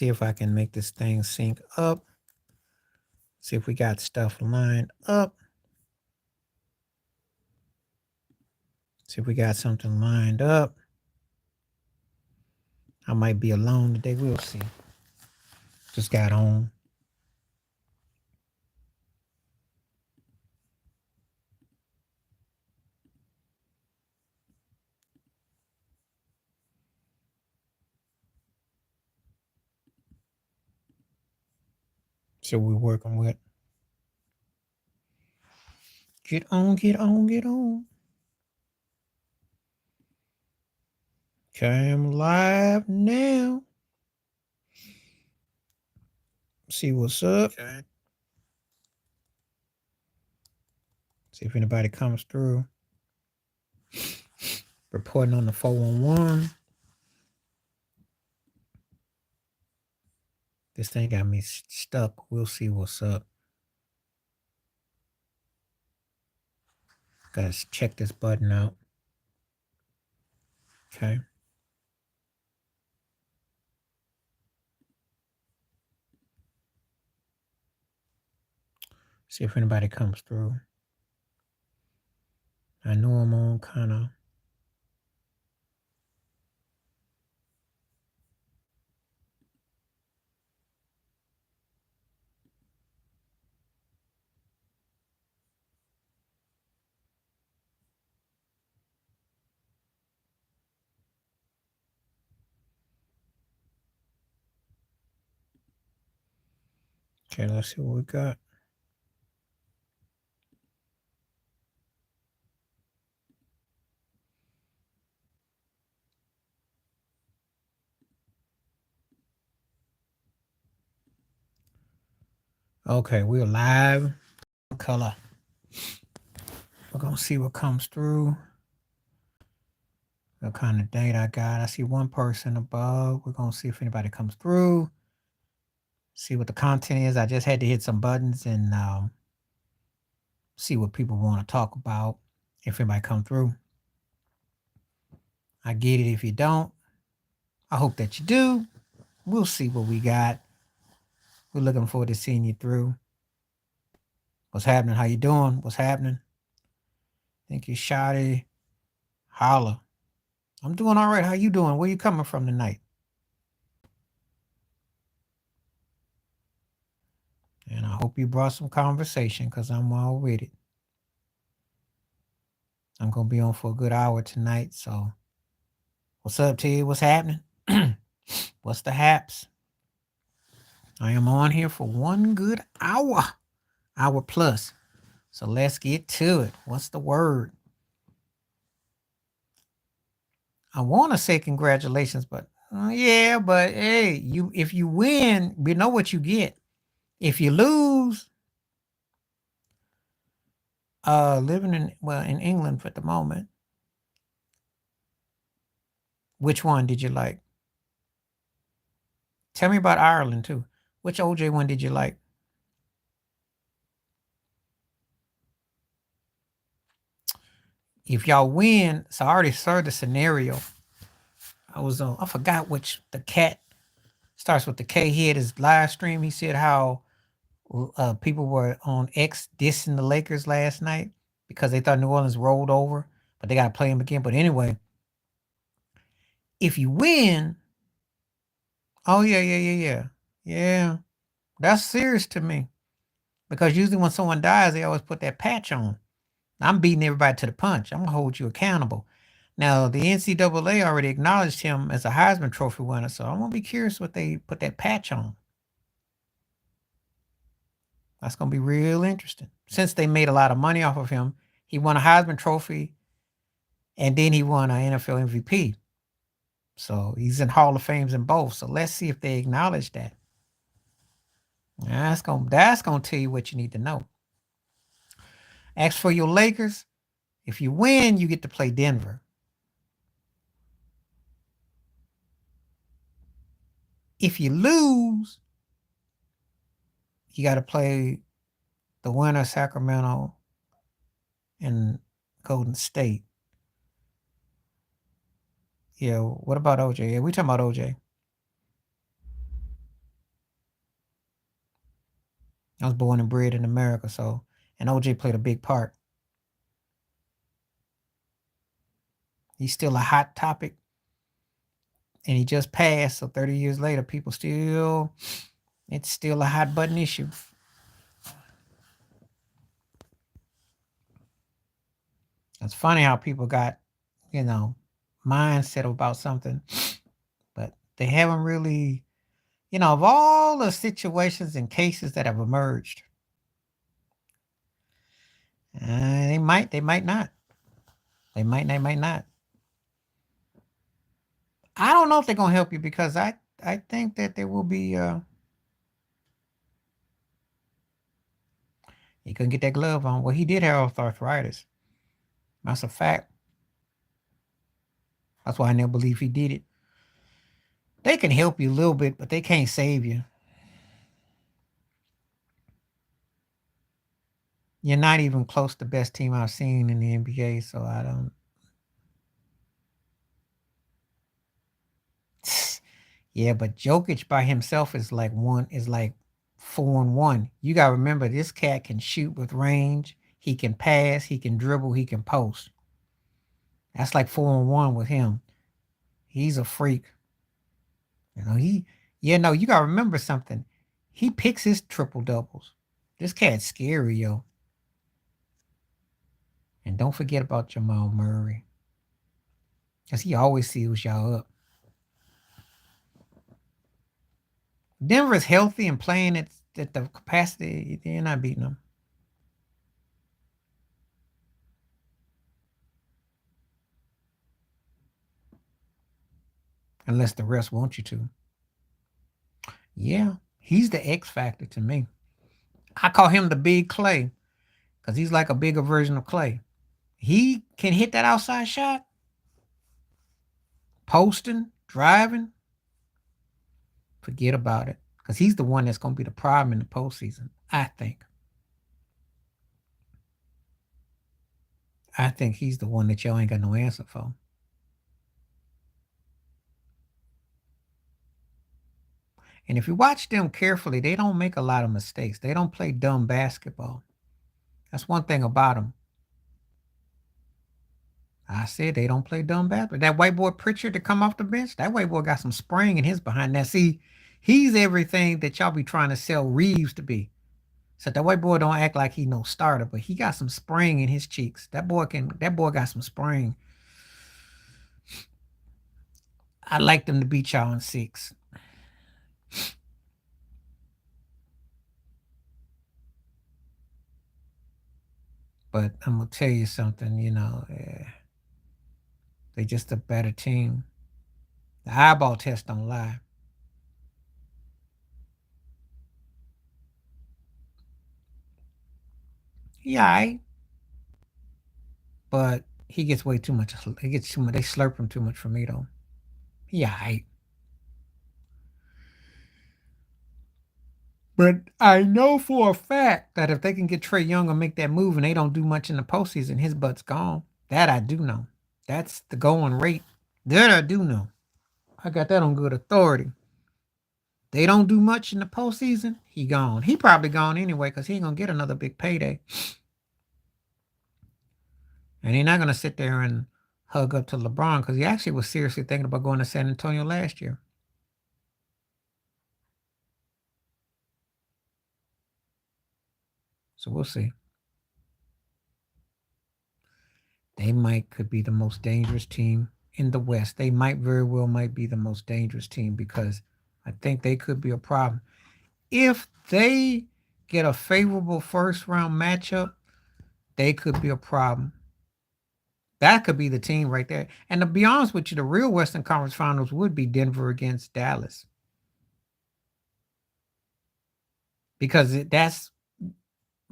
See if I can make this thing sync up. See if we got stuff lined up. See if we got something lined up. I might be alone today. We'll see. Just got on. So we're working with. Get on, get on, get on. Okay, I'm live now. See what's up. Okay. See if anybody comes through. Reporting on the 411. This thing got me stuck. We'll see what's up. Gotta check this button out. Okay. See if anybody comes through. I know I'm on kind of. Okay, let's see what we got. Okay, we're live. Color. We're gonna see what comes through. What kind of date I got. I see one person above. We're gonna see if anybody comes through. See what the content is. I just had to hit some buttons and see what people want to talk about. If anybody come through. I get it if you don't. I hope that you do. We'll see what we got. We're looking forward to seeing you through. What's happening? How you doing? What's happening? Thank you, Shotty. Holla. I'm doing all right. How you doing? Where you coming from tonight? And I hope you brought some conversation because I'm all with it. I'm going to be on for a good hour tonight. So what's up, Ted? What's happening? What's the haps? I am on here for one good hour plus. So let's get to it. What's the word? I want to say congratulations, but yeah, but hey, if you win, we know what you get. If you lose, living in England for the moment. Which one did you like? Tell me about Ireland too. Which OJ one did you like? If y'all win, so I already saw the scenario. I forgot which the cat starts with the K. He had his live stream. He said how people were on X dissing the Lakers last night because they thought New Orleans rolled over, but they got to play them again. But anyway, if you win, oh yeah, that's serious to me because usually when someone dies, they always put that patch on. I'm beating everybody to the punch. I'm gonna hold you accountable. Now the NCAA already acknowledged him as a Heisman Trophy winner, so I'm gonna be curious what they put that patch on. That's gonna be real interesting. Since they made a lot of money off of him, he won a Heisman Trophy, and then he won an NFL MVP. So he's in Hall of Fames in both. So let's see if they acknowledge that. That's gonna tell you what you need to know. As for your Lakers, if you win, you get to play Denver. If you lose, you got to play the winner, Sacramento and Golden State. Yeah, what about OJ? Yeah, we talking about OJ. I was born and bred in America, so and OJ played a big part. He's still a hot topic, and he just passed. So 30 years later, people still, it's still a hot button issue. It's funny how people got, you know, mindset about something, but they haven't really, of all the situations and cases that have emerged, they might not. They might not. I don't know if they're gonna help you because I think that there will be he couldn't get that glove on. Well, he did have arthritis. That's a fact. That's why I never believe he did it. They can help you a little bit, but they can't save you. You're not even close to the best team I've seen in the NBA, so I don't. Yeah, but Jokic by himself is like 4-1. You gotta remember this cat can shoot with range. He can pass. He can dribble. He can post. That's like 4-1 with him. He's a freak. No, you gotta remember something. He picks his triple doubles. This cat's scary, yo. And don't forget about Jamal Murray. Because he always seals y'all up. Denver's healthy and playing at the capacity, they're not beating them. Unless the rest want you to. Yeah, he's the X factor to me. I call him the big Clay because he's like a bigger version of Clay. He can hit that outside shot, posting, driving. Forget about it because he's the one that's going to be the problem in the postseason, I think. I think he's the one that y'all ain't got no answer for. And if you watch them carefully, they don't make a lot of mistakes. They don't play dumb basketball. That's one thing about them. I said they don't play dumb basketball. That white boy Pritchard to come off the bench, that white boy got some spring in his behind. Now, see, he's everything that y'all be trying to sell Reeves to be. So that white boy don't act like he no starter, but he got some spring in his cheeks. That boy got some spring. I like them to beat y'all in 6. But I'm gonna tell you something, they just a better team. The eyeball test don't lie. Yeah, but he gets way too much. He gets too much. They slurp him too much for me though. Yeah, but I know for a fact that if they can get Trey Young and make that move and they don't do much in the postseason, his butt's gone. That I do know. That's the going rate. That I do know. I got that on good authority. They don't do much in the postseason, he gone. He probably gone anyway because he ain't gonna get another big payday. And he's not gonna sit there and hug up to LeBron because he actually was seriously thinking about going to San Antonio last year. So we'll see. They could be the most dangerous team in the West. They very well be the most dangerous team because I think they could be a problem. If they get a favorable first round matchup, they could be a problem. That could be the team right there. And to be honest with you, the real Western Conference Finals would be Denver against Dallas. Because that's,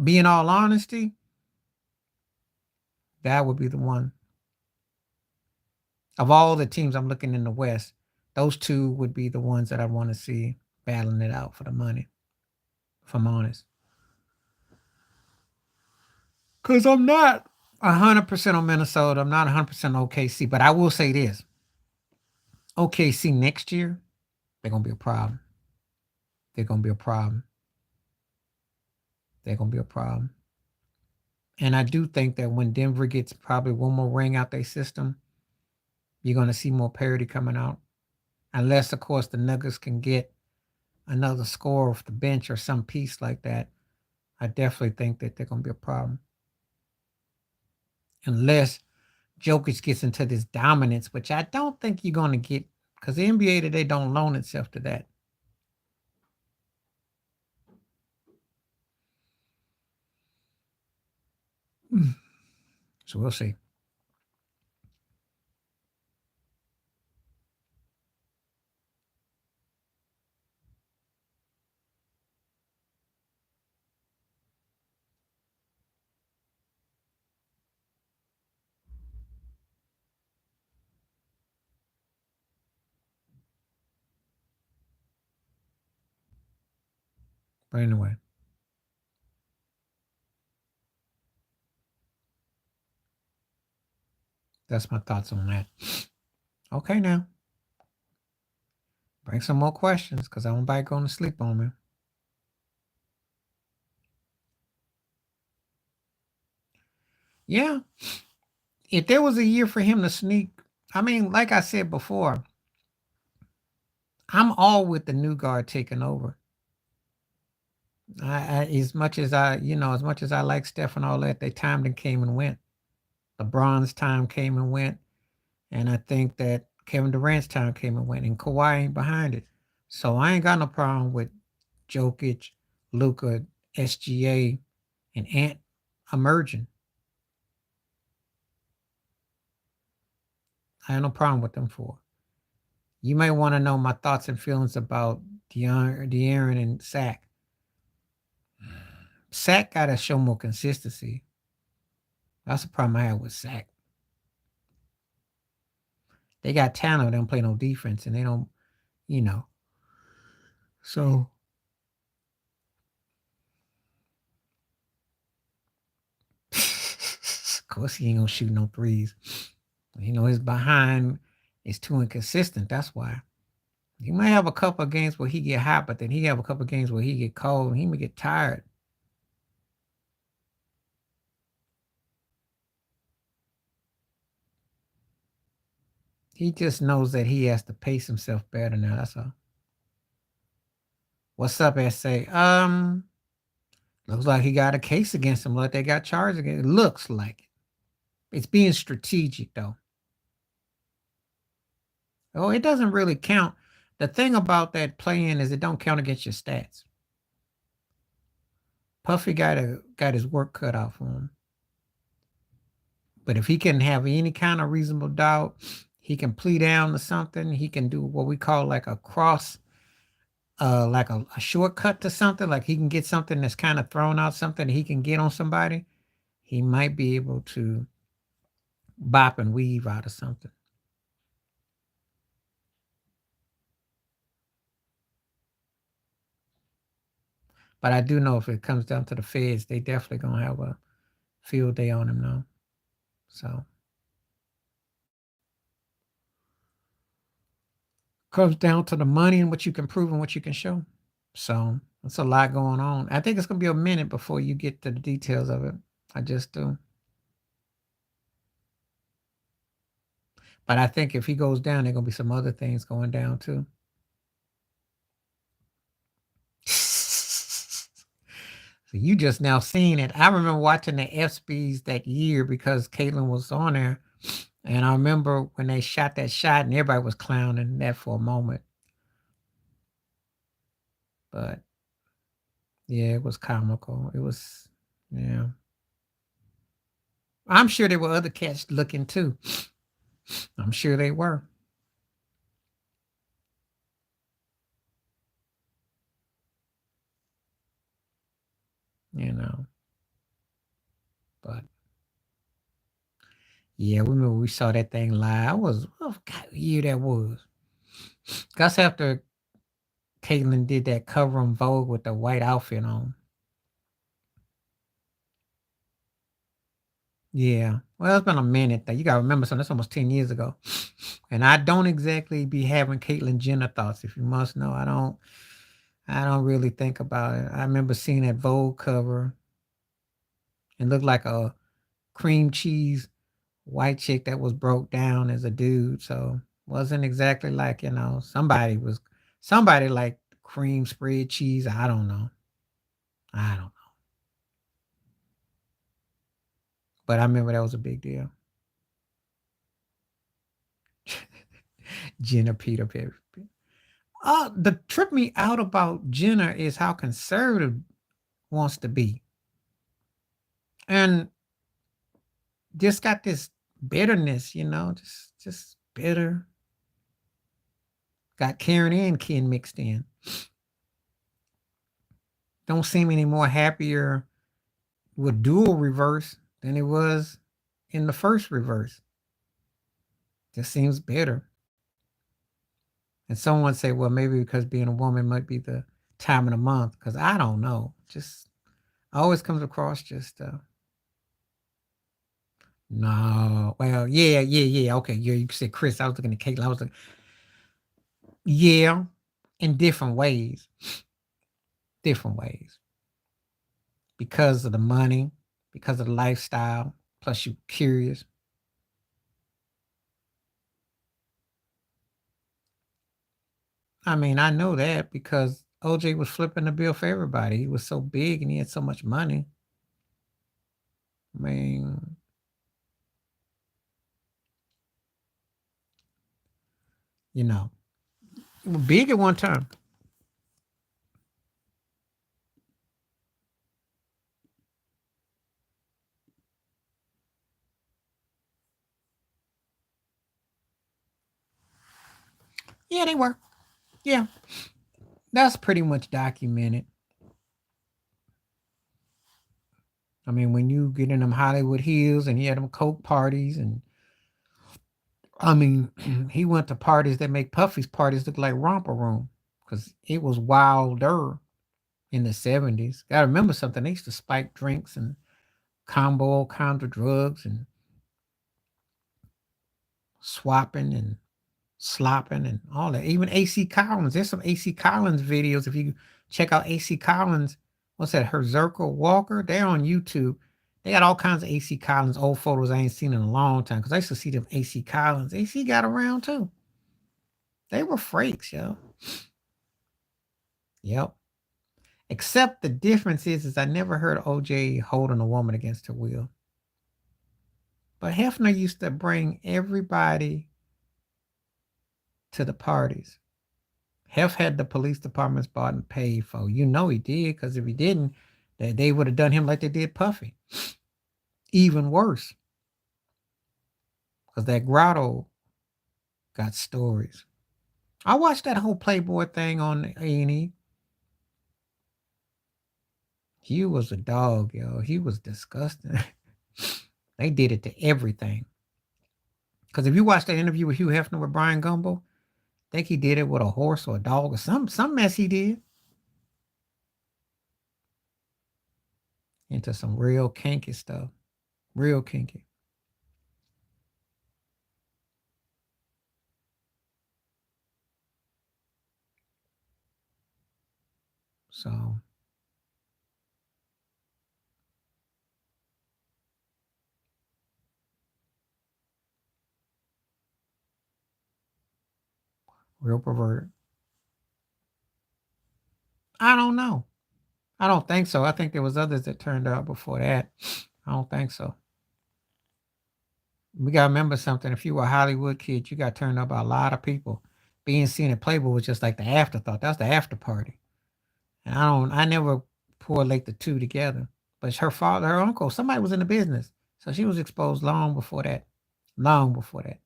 being all honesty, that would be the one. Of all the teams I'm looking in the West, those two would be the ones that I want to see battling it out for the money, if I'm honest. Because I'm not 100% on Minnesota. I'm not 100% on OKC. But I will say this. OKC next year, they're going to be a problem. They're going to be a problem. they're gonna be a problem. And I do think that when Denver gets probably one more ring out their system, you're gonna see more parity coming out. Unless, of course, the Nuggets can get another score off the bench or some piece like that. I definitely think that they're gonna be a problem. Unless Jokic gets into this dominance, which I don't think you're gonna get, because the NBA today don't loan itself to that. So we'll see. But anyway, that's my thoughts on that. Okay, now bring some more questions because I don't like going to sleep on me. Yeah, if there was a year for him to sneak, I mean, like I said before, I'm all with the new guard taking over. As much as as much as I like Steph and all that, they timed and came and went. LeBron's time came and went, and I think that Kevin Durant's time came and went, and Kawhi ain't behind it. So I ain't got no problem with Jokic, Luka, SGA, and Ant emerging. I have no problem with them four. You may want to know my thoughts and feelings about De'Aaron and Sack. Sack got to show more consistency. That's the problem I have with Sack. They got talent, they don't play no defense, and they don't, you know. So of course he ain't gonna shoot no threes. His behind is too inconsistent. That's why. He might have a couple of games where he get hot, but then he have a couple of games where he get cold and he may get tired. He just knows that he has to pace himself better now. That's all. What's up, SA? Looks like he got a case against him. Like they got charged against. It looks like it. It's being strategic though. Oh, it doesn't really count. The thing about that play-in is it don't count against your stats. Puffy got his work cut out for him. But if he can have any kind of reasonable doubt, he can plea down to something. He can do what we call like a cross, like a shortcut to something. Like he can get something that's kind of thrown out, something he can get on somebody. He might be able to bop and weave out of something. But I do know if it comes down to the feds, they definitely gonna have a field day on him now. So comes down to the money and what you can prove and what you can show. So it's a lot going on. I think it's gonna be a minute before you get to the details of it. I just do. But I think if he goes down, there gonna be some other things going down too. So you just now seen it. I remember watching the FSBs that year because Caitlin was on there. And I remember when they shot that shot and everybody was clowning that for a moment. But yeah, it was comical. It was, yeah. I'm sure there were other cats looking too. I'm sure they were. You know. But yeah, we remember we saw that thing live. I was, oh, God, what year that was. That's after Caitlin did that cover on Vogue with the white outfit on. Yeah. Well, it's been a minute though. You gotta remember something. That's almost 10 years ago. And I don't exactly be having Caitlyn Jenner thoughts, if you must know. I don't really think about it. I remember seeing that Vogue cover and looked like a cream cheese white chick that was broke down as a dude. So wasn't exactly like, somebody like cream spread cheese. I don't know. I don't know. But I remember that was a big deal. Jenna Peter Perry. The trip me out about Jenna is how conservative wants to be. And just got this bitterness, just bitter. Got Karen and Ken mixed in. Don't seem any more happier with dual reverse than it was in the first reverse. Just seems bitter. And someone say, well, maybe because being a woman might be the time of the month. Because I don't know. Just always comes across just no. Well, yeah. Okay, yeah. You said Chris. I was looking at Caitlin. I was like, yeah, in different ways. Different ways. Because of the money, because of the lifestyle. Plus, you curious. I mean, I know that because OJ was flipping the bill for everybody. He was so big and he had so much money. I mean, you know, big at one time. Yeah, they were. Yeah, that's pretty much documented. I mean, when you get in them Hollywood Hills and he had them coke parties, and I mean, he went to parties that make Puffy's parties look like romper room because it was wilder in the 70s. Gotta remember something. They used to spike drinks and combo all kinds of drugs and swapping and slopping and all that. Even AC Collins. There's some AC Collins videos. If you check out AC Collins, what's that? Her Zirkle Walker. They're on YouTube. They got all kinds of AC Collins old photos I ain't seen in a long time. Cause I used to see them AC Collins. AC got around too. They were freaks, yo. Yep. Except the difference is I never heard OJ holding a woman against her will. But Hefner used to bring everybody to the parties. Hef had the police departments bought and paid for. You know he did, because if he didn't, they would have done him like they did Puffy. Even worse. Because that grotto got stories. I watched that whole Playboy thing on A&E. He was a dog, yo. He was disgusting. They did it to everything. Because if you watch that interview with Hugh Hefner with Brian Gumbo, I think he did it with a horse or a dog or some mess he did. Into some real kinky stuff. Real kinky. So real perverted. I don't know. I don't think so. I think there was others that turned out before that. I don't think so. We gotta remember something. If you were a Hollywood kid, you got turned up by a lot of people. Being seen at Playboy was just like the afterthought. That's the after party. And I never correlate the two together. But her father, her uncle, somebody was in the business. So she was exposed long before that. Long before that.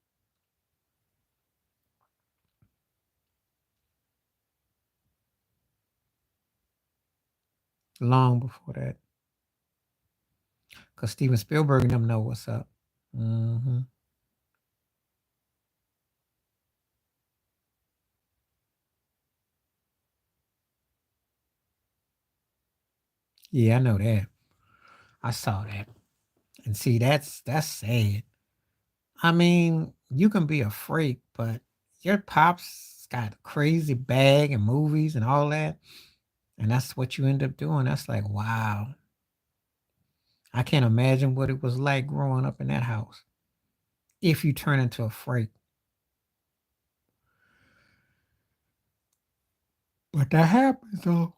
Long before that. Because Steven Spielberg and them know what's up. Hmm. Yeah, I know that. I saw that. And see, that's sad. I mean, you can be a freak, but your pops got a crazy bag and movies and all that. And that's what you end up doing. That's like, wow. I can't imagine what it was like growing up in that house if you turn into a freak. But that happens, though.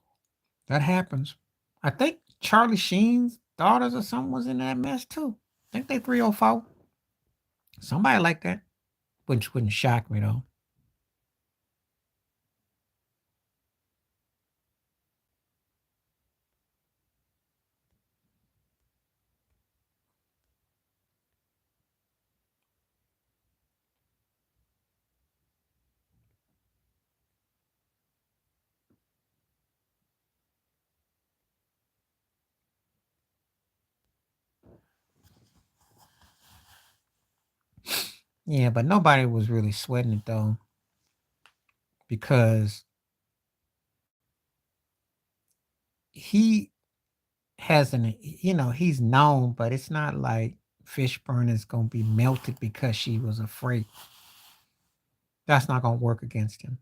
That happens. I think Charlie Sheen's daughters or something was in that mess too. I think they 304. Somebody like that. Which wouldn't shock me though. Yeah, but nobody was really sweating it though because he hasn't, he's known, but it's not like Fishburne is going to be melted because she was afraid. That's not going to work against him.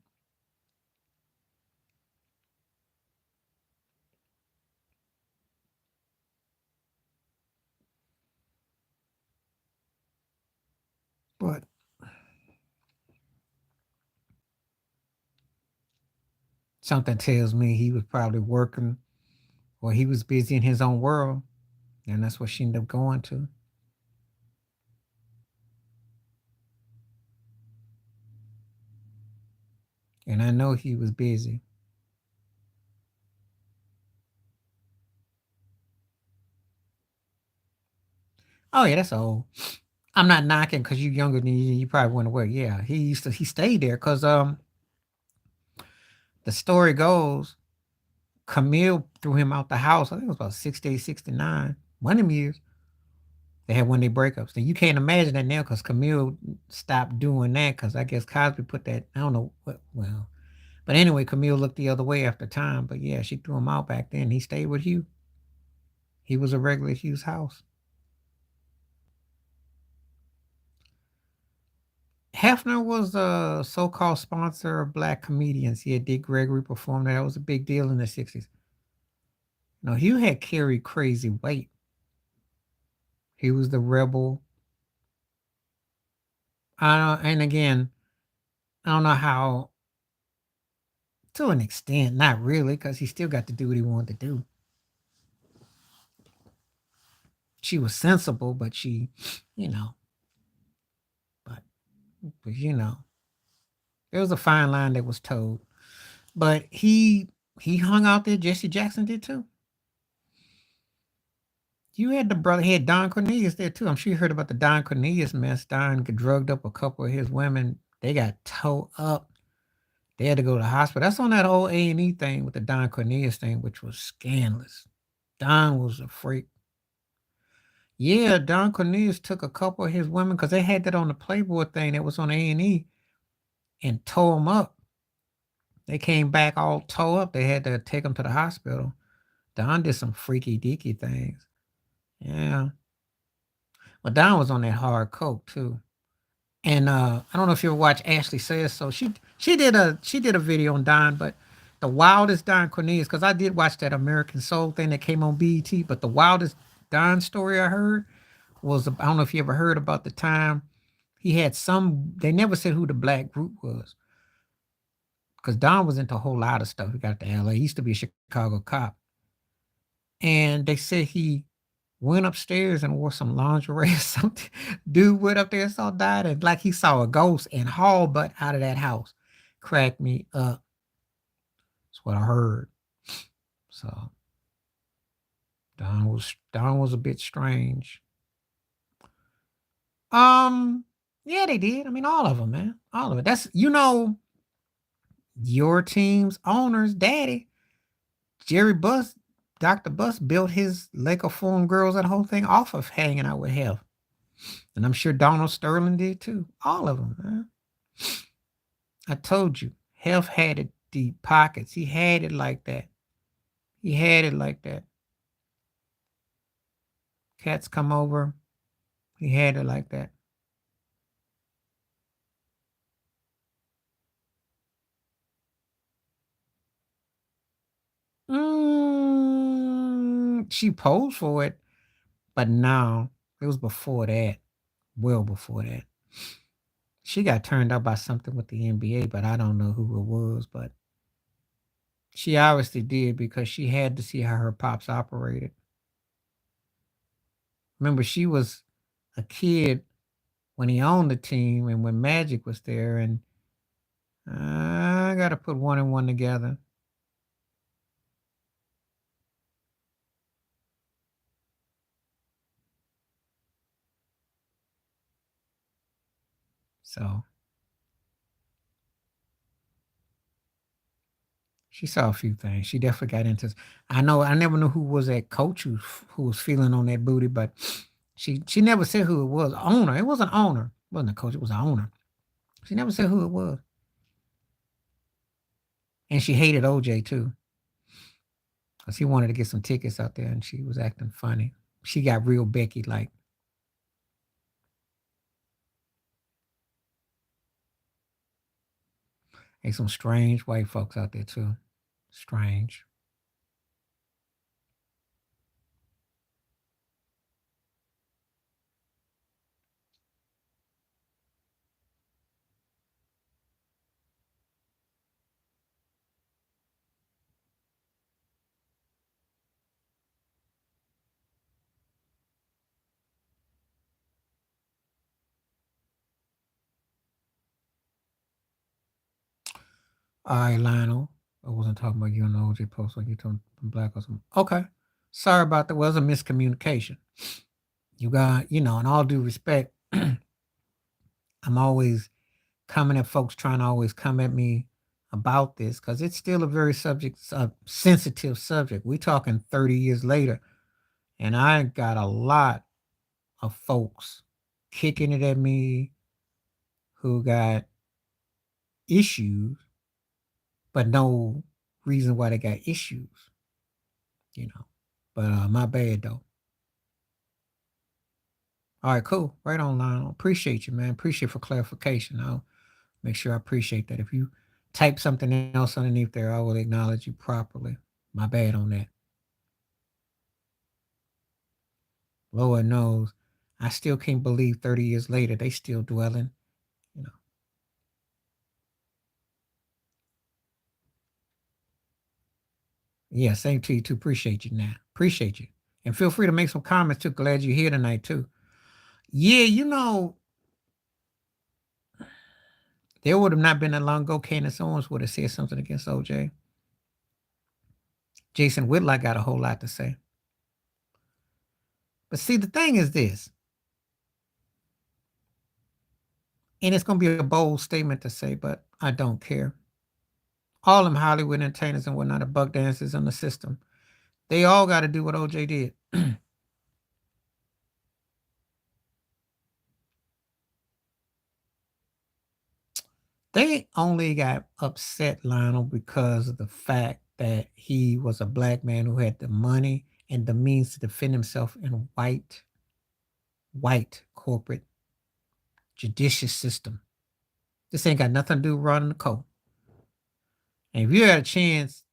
But something tells me he was probably working or he was busy in his own world. And that's what she ended up going to. And I know he was busy. Oh yeah, that's old. I'm not knocking because you're younger than you. You probably went aware. Yeah, he stayed there because the story goes Camille threw him out the house. I think it was about 68, 69. One of them years they had one of their breakups. And you can't imagine that now because Camille stopped doing that because I guess Cosby put that. I don't know what. Well, but anyway, Camille looked the other way after time. But yeah, she threw him out back then. He stayed with Hugh. He was a regular at Hugh's house. Hefner was a so-called sponsor of black comedians. He had Dick Gregory perform there. That was a big deal in the 60s. No, Hugh had carried crazy weight. He was the rebel. And again, I don't know how, to an extent, not really, because he still got to do what he wanted to do. She was sensible, but she, you know, but, but there was a fine line that was told. But he hung out there. Jesse Jackson did too. You had the brother, he had Don Cornelius there too. I'm sure you heard about the Don Cornelius mess. Don drugged up a couple of his women. They got towed up. They had to go to the hospital. That's on that old A&E thing with the Don Cornelius thing, which was scandalous. Don was a freak. Yeah, Don Cornelius took a couple of his women because they had that on the Playboy thing that was on A&E and tore them up. They came back all tore up. They had to take them to the hospital. Don did some freaky deaky things. Yeah. But Don was on that hard coke too. And I don't know if you ever watched Ashley Says So. She did a video on Don, but the wildest Don Cornelius, because I did watch that American Soul thing that came on BET, but the wildest Don story I heard was, I don't know if you ever heard about the time he had they never said who the black group was. Because Don was into a whole lot of stuff. He got to LA. He used to be a Chicago cop. And they said he went upstairs and wore some lingerie or something. Dude went up there and saw died and like he saw a ghost and hauled butt out of that house. Cracked me up. That's what I heard. So Don was a bit strange. Um, yeah, they did. I mean, all of them, man. All of it. That's your team's owner's daddy, Jerry Buss, Dr. Buss built his Laker Forum girls, that whole thing off of hanging out with Hef. And I'm sure Donald Sterling did too. All of them, man. I told you, Hef had it deep pockets. He had it like that. He had it like that. Cats come over. He had it like that. she posed for it, but no, it was before that, well before that. She got turned up by something with the NBA, but I don't know who it was. But she obviously did because she had to see how her pops operated. Remember, she was a kid when he owned the team and when Magic was there, and I got to put one and one together. So she saw a few things. She definitely got into. I know. I never knew who was that coach who was feeling on that booty, but she never said who it was. Owner. It was an owner. It wasn't a coach. It was an owner. She never said who it was. And she hated OJ too, because he wanted to get some tickets out there, and she was acting funny. She got real Becky like. Ain't some strange white folks out there too. Strange. All right, Lionel. I wasn't talking about you on the OJ post like you talking black or something. Okay. Sorry about that. Well, it was a miscommunication. You got, in all due respect, I'm always coming at folks trying to always come at me about this because it's still a very sensitive subject. We talking 30 years later, and I got a lot of folks kicking it at me who got issues, but no reason why they got issues, you know. But my bad though. All right, cool. Right on, Lionel. Appreciate you, man. Appreciate for clarification. I'll make sure I appreciate that. If you type something else underneath there, I will acknowledge you properly. My bad on that. Lord knows, I still can't believe 30 years later they still dwelling, you know. Yeah, same to you too. Appreciate you now. Appreciate you. And feel free to make some comments too. Glad you're here tonight too. Yeah, there would have not been that long ago Candace Owens would have said something against OJ. Jason Whitlock got a whole lot to say. But see, the thing is this, and it's going to be a bold statement to say, but I don't care. All them Hollywood entertainers and whatnot, the buck dancers in the system, they all got to do what OJ did. They only got upset, Lionel, because of the fact that he was a black man who had the money and the means to defend himself in a white corporate judicious system. This ain't got nothing to do with running the code. And if you had a chance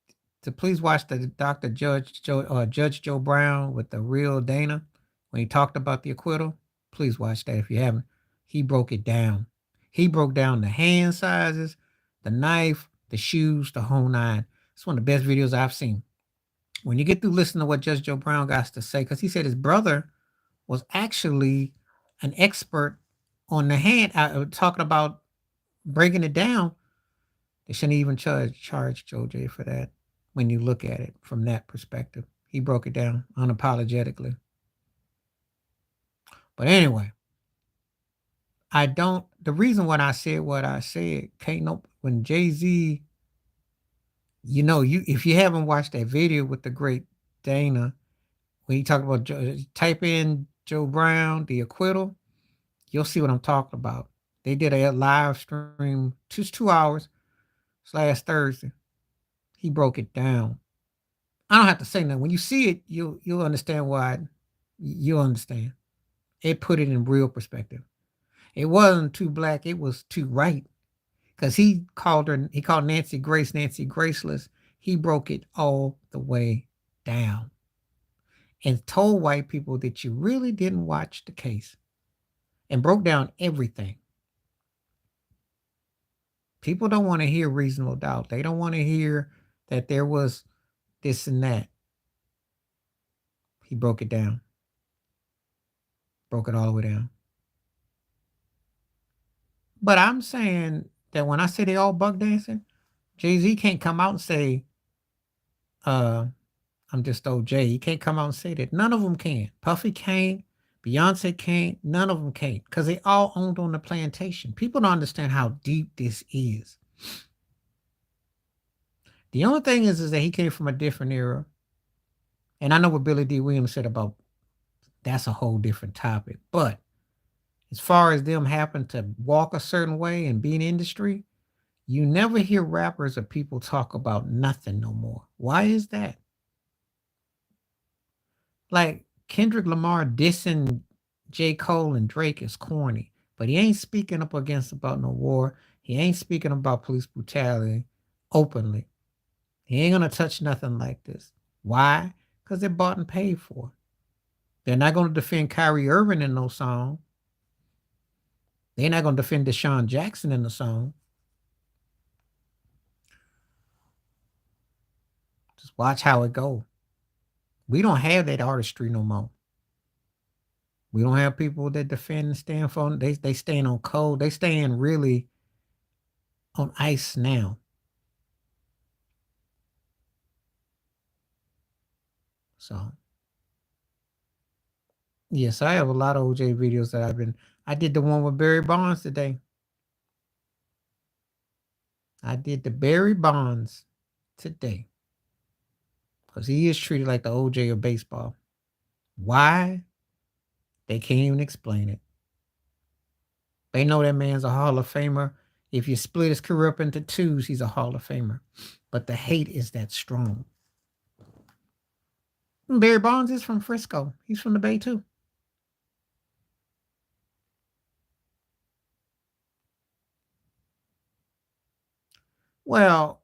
to please watch the Dr. Judge Joe Brown with the real Dana when he talked about the acquittal, please watch that if you haven't. He broke it down. He broke down the hand sizes, the knife, the shoes, the whole nine. It's one of the best videos I've seen. When you get through listening to what Judge Joe Brown got to say, because he said his brother was actually an expert on the hand, talking about breaking it down. They shouldn't even charge Joe J for that when you look at it from that perspective. He broke it down unapologetically. But anyway, the reason why I said what I said, can't no, when Jay-Z, if you haven't watched that video with the great Dana, when he talked about, type in Joe Brown, the acquittal, you'll see what I'm talking about. They did a live stream, just 2 hours, last Thursday. He broke it down. I don't have to say nothing. When you see it, you'll understand why. You'll understand. It put it in real perspective. It wasn't too black. It was too right. Because he called Nancy Grace, Nancy Graceless. He broke it all the way down. and told white people that you really didn't watch the case and broke down everything. People don't want to hear reasonable doubt. They don't want to hear that there was this and that. He broke it down, broke it all the way down. But I'm saying that when I say they all buck dancing, Jay-Z can't come out and say, uh, I'm just OJ. He can't come out and say that. None of them can. Puffy can't. Beyonce can't. None of them can't because they all owned on the plantation. People don't understand how deep this is. The only thing is that he came from a different era. And I know what Billy D. Williams said about that's a whole different topic. But as far as them happen to walk a certain way and be in industry, you never hear rappers or people talk about nothing no more. Why is that? Like Kendrick Lamar dissing J. Cole and Drake is corny, but he ain't speaking up against about no war. He ain't speaking about police brutality openly. He ain't gonna touch nothing like this. Why? Because they're bought and paid for. They're not gonna defend Kyrie Irving in no song. They're not gonna defend Deshaun Jackson in the song. Just watch how it go. We don't have that artistry no more. We don't have people that defend and stand for. They stand on code. They stand really on ice now. So, yes, I have a lot of OJ videos that I did the one with Barry Bonds today. I did the Barry Bonds today. Because he is treated like the OJ of baseball. Why? They can't even explain it. They know that man's a Hall of Famer. If you split his career up into twos, he's a Hall of Famer. But the hate is that strong. Barry Bonds is from Frisco. He's from the Bay too. Well,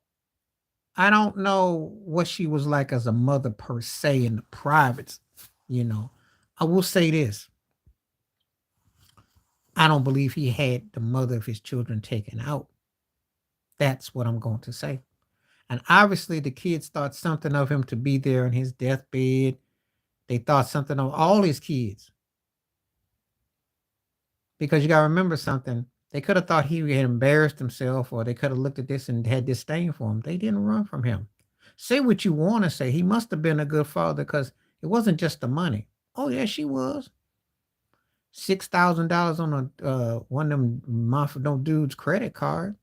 I don't know what she was like as a mother per se in the privates. I will say this. I don't believe he had the mother of his children taken out. That's what I'm going to say. And obviously, the kids thought something of him to be there on his deathbed. They thought something of all his kids. Because you got to remember something. They could have thought he had embarrassed himself, or they could have looked at this and had disdain for him. They didn't run from him. Say what you want to say. He must have been a good father because it wasn't just the money. Oh, yeah, she was. $6,000 on a one of them no dude's credit card.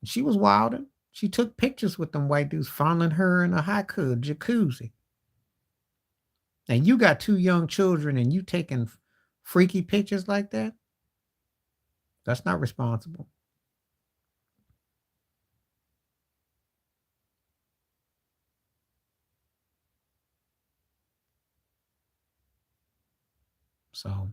She was wilding. She took pictures with them white dudes fondling her in a jacuzzi. And you got 2 young children and you taking freaky pictures like that? That's not responsible. So,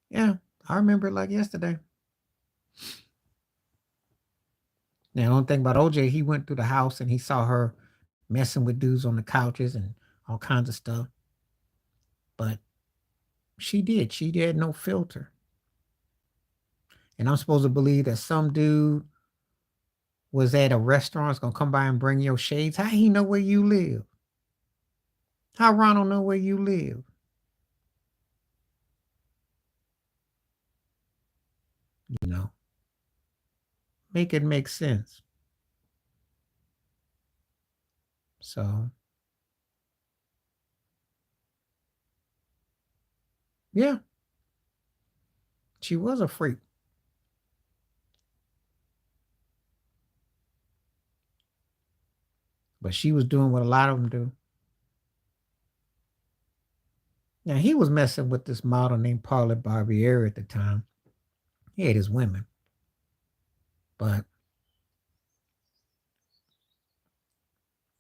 yeah, I remember it like yesterday. Now, the only thing about OJ, he went through the house and he saw her messing with dudes on the couches and all kinds of stuff. But she did. She had no filter. And I'm supposed to believe that some dude was at a restaurant, is gonna come by and bring your shades. How he know where you live? How Ronald know where you live? You know, make it make sense. So, yeah, she was a freak. But she was doing what a lot of them do. Now, he was messing with this model named Paula Barbieri at the time. He had his women. But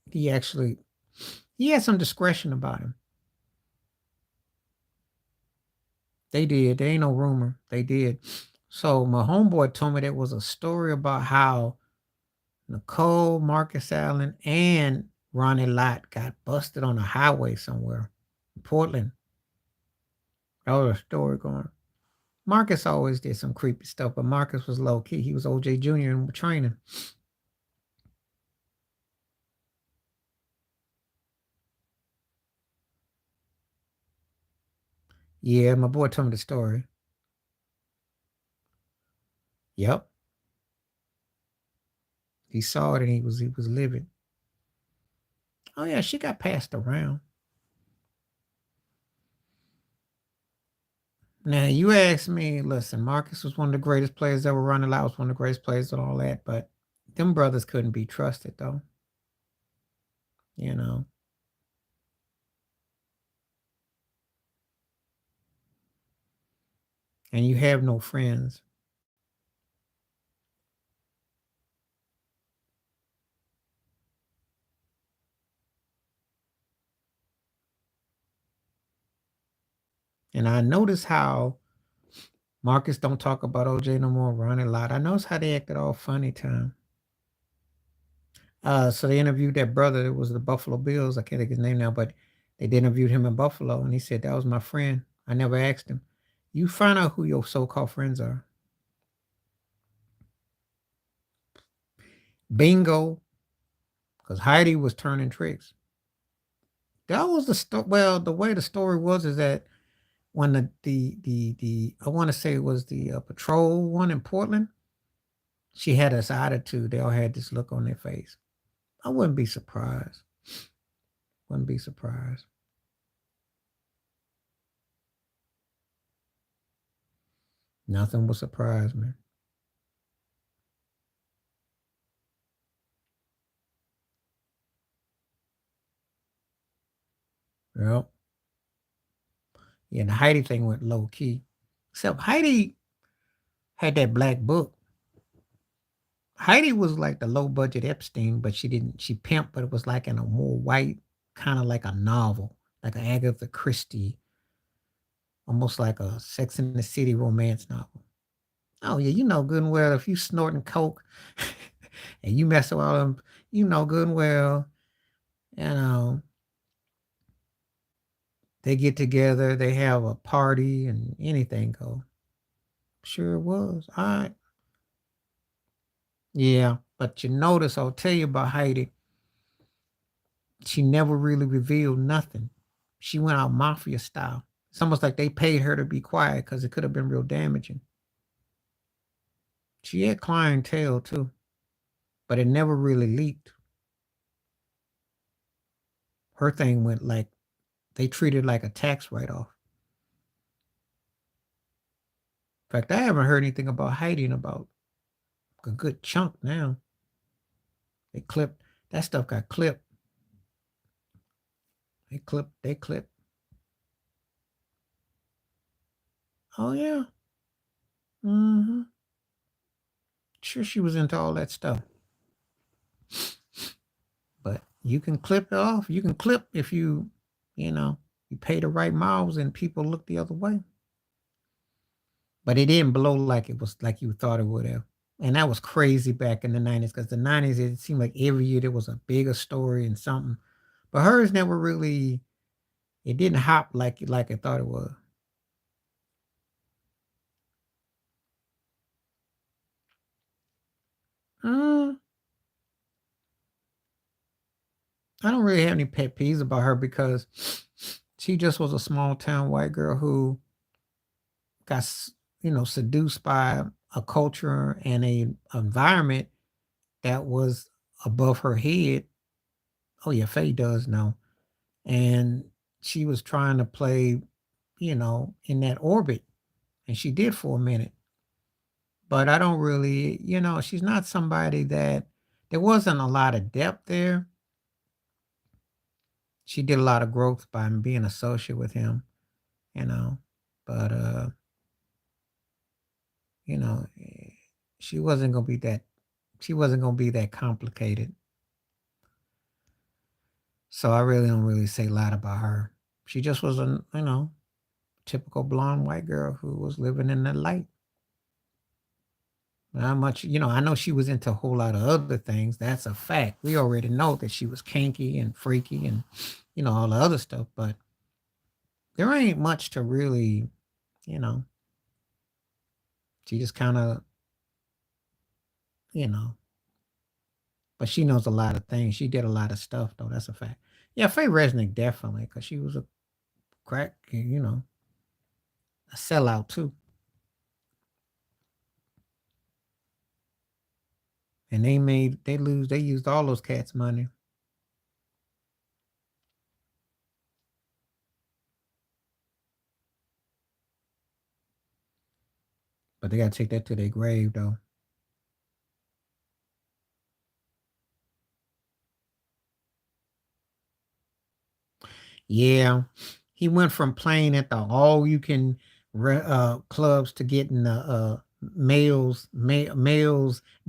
he had some discretion about him. They did. There ain't no rumor. They did. So my homeboy told me there was a story about how Nicole, Marcus Allen, and Ronnie Lott got busted on a highway somewhere in Portland. That was a story going. Marcus always did some creepy stuff, but Marcus was low key. He was OJ Jr. in training. Yeah, my boy told me the story. Yep. He saw it and he was livid. Oh yeah, she got passed around. Now you asked me, listen, Marcus was one of the greatest players ever running. I was one of the greatest players and all that, but them brothers couldn't be trusted though. You know. And you have no friends. And I notice how Marcus don't talk about OJ no more, Ronnie a lot. I notice how they acted all funny time. So they interviewed that brother. It was the Buffalo Bills. I can't think his name now, but they interviewed him in Buffalo, and he said that was my friend. I never asked him. You find out who your so-called friends are. Bingo, because Heidi was turning tricks. That was the story. Well, the way the story was is that when the I want to say it was the patrol one in Portland, she had this attitude. They all had this look on their face. I wouldn't be surprised. Wouldn't be surprised. Nothing will surprise me. Yep. Yeah, the Heidi thing went low key. Except Heidi had that black book. Heidi was like the low budget Epstein, but she pimped, but it was like in a more white, kind of like a novel, like an Agatha Christie, almost like a Sex in the City romance novel. Oh yeah, you know good and well if you snorting coke and you mess with all them, you know good and well, you know, they get together, they have a party and anything go. Sure it was. All right. Yeah. But you notice I'll tell you about Heidi. She never really revealed nothing. She went out mafia style. It's almost like they paid her to be quiet because it could have been real damaging. She had clientele too, but it never really leaked. Her thing went like they treated like a tax write off. In fact, I haven't heard anything about Heidi in about a good chunk now. They clipped that stuff got clipped. They clipped. Oh yeah. Mm-hmm. Sure she was into all that stuff. But you can clip it off. You can clip if you know, you pay the right miles and people look the other way. But it didn't blow like it was like you thought it would have. And that was crazy back in the 90s because the 90s, it seemed like every year there was a bigger story and something. But hers never really, it didn't hop like I thought it was. Uh, I don't really have any pet peeves about her because she just was a small town white girl who got seduced by a culture and a environment that was above her head. Oh yeah, Faye does know. And she was trying to play, in that orbit, and she did for a minute. But I don't really, she's not somebody that there wasn't a lot of depth there. She did a lot of growth by being associated with him, you know. But you know, she wasn't gonna be that she wasn't gonna be that complicated. So I really don't really say a lot about her. She just was a, typical blonde white girl who was living in the light. How much, I know she was into a whole lot of other things. That's a fact. We already know that she was kinky and freaky and, all the other stuff, but there ain't much to really, you know, she just kind of, you know, but she knows a lot of things. She did a lot of stuff, though. That's a fact. Yeah, Faye Resnick definitely, because she was a crack, a sellout too. And they used all those cats' money, but they got to take that to their grave, though. Yeah, he went from playing at the all you can clubs to getting the males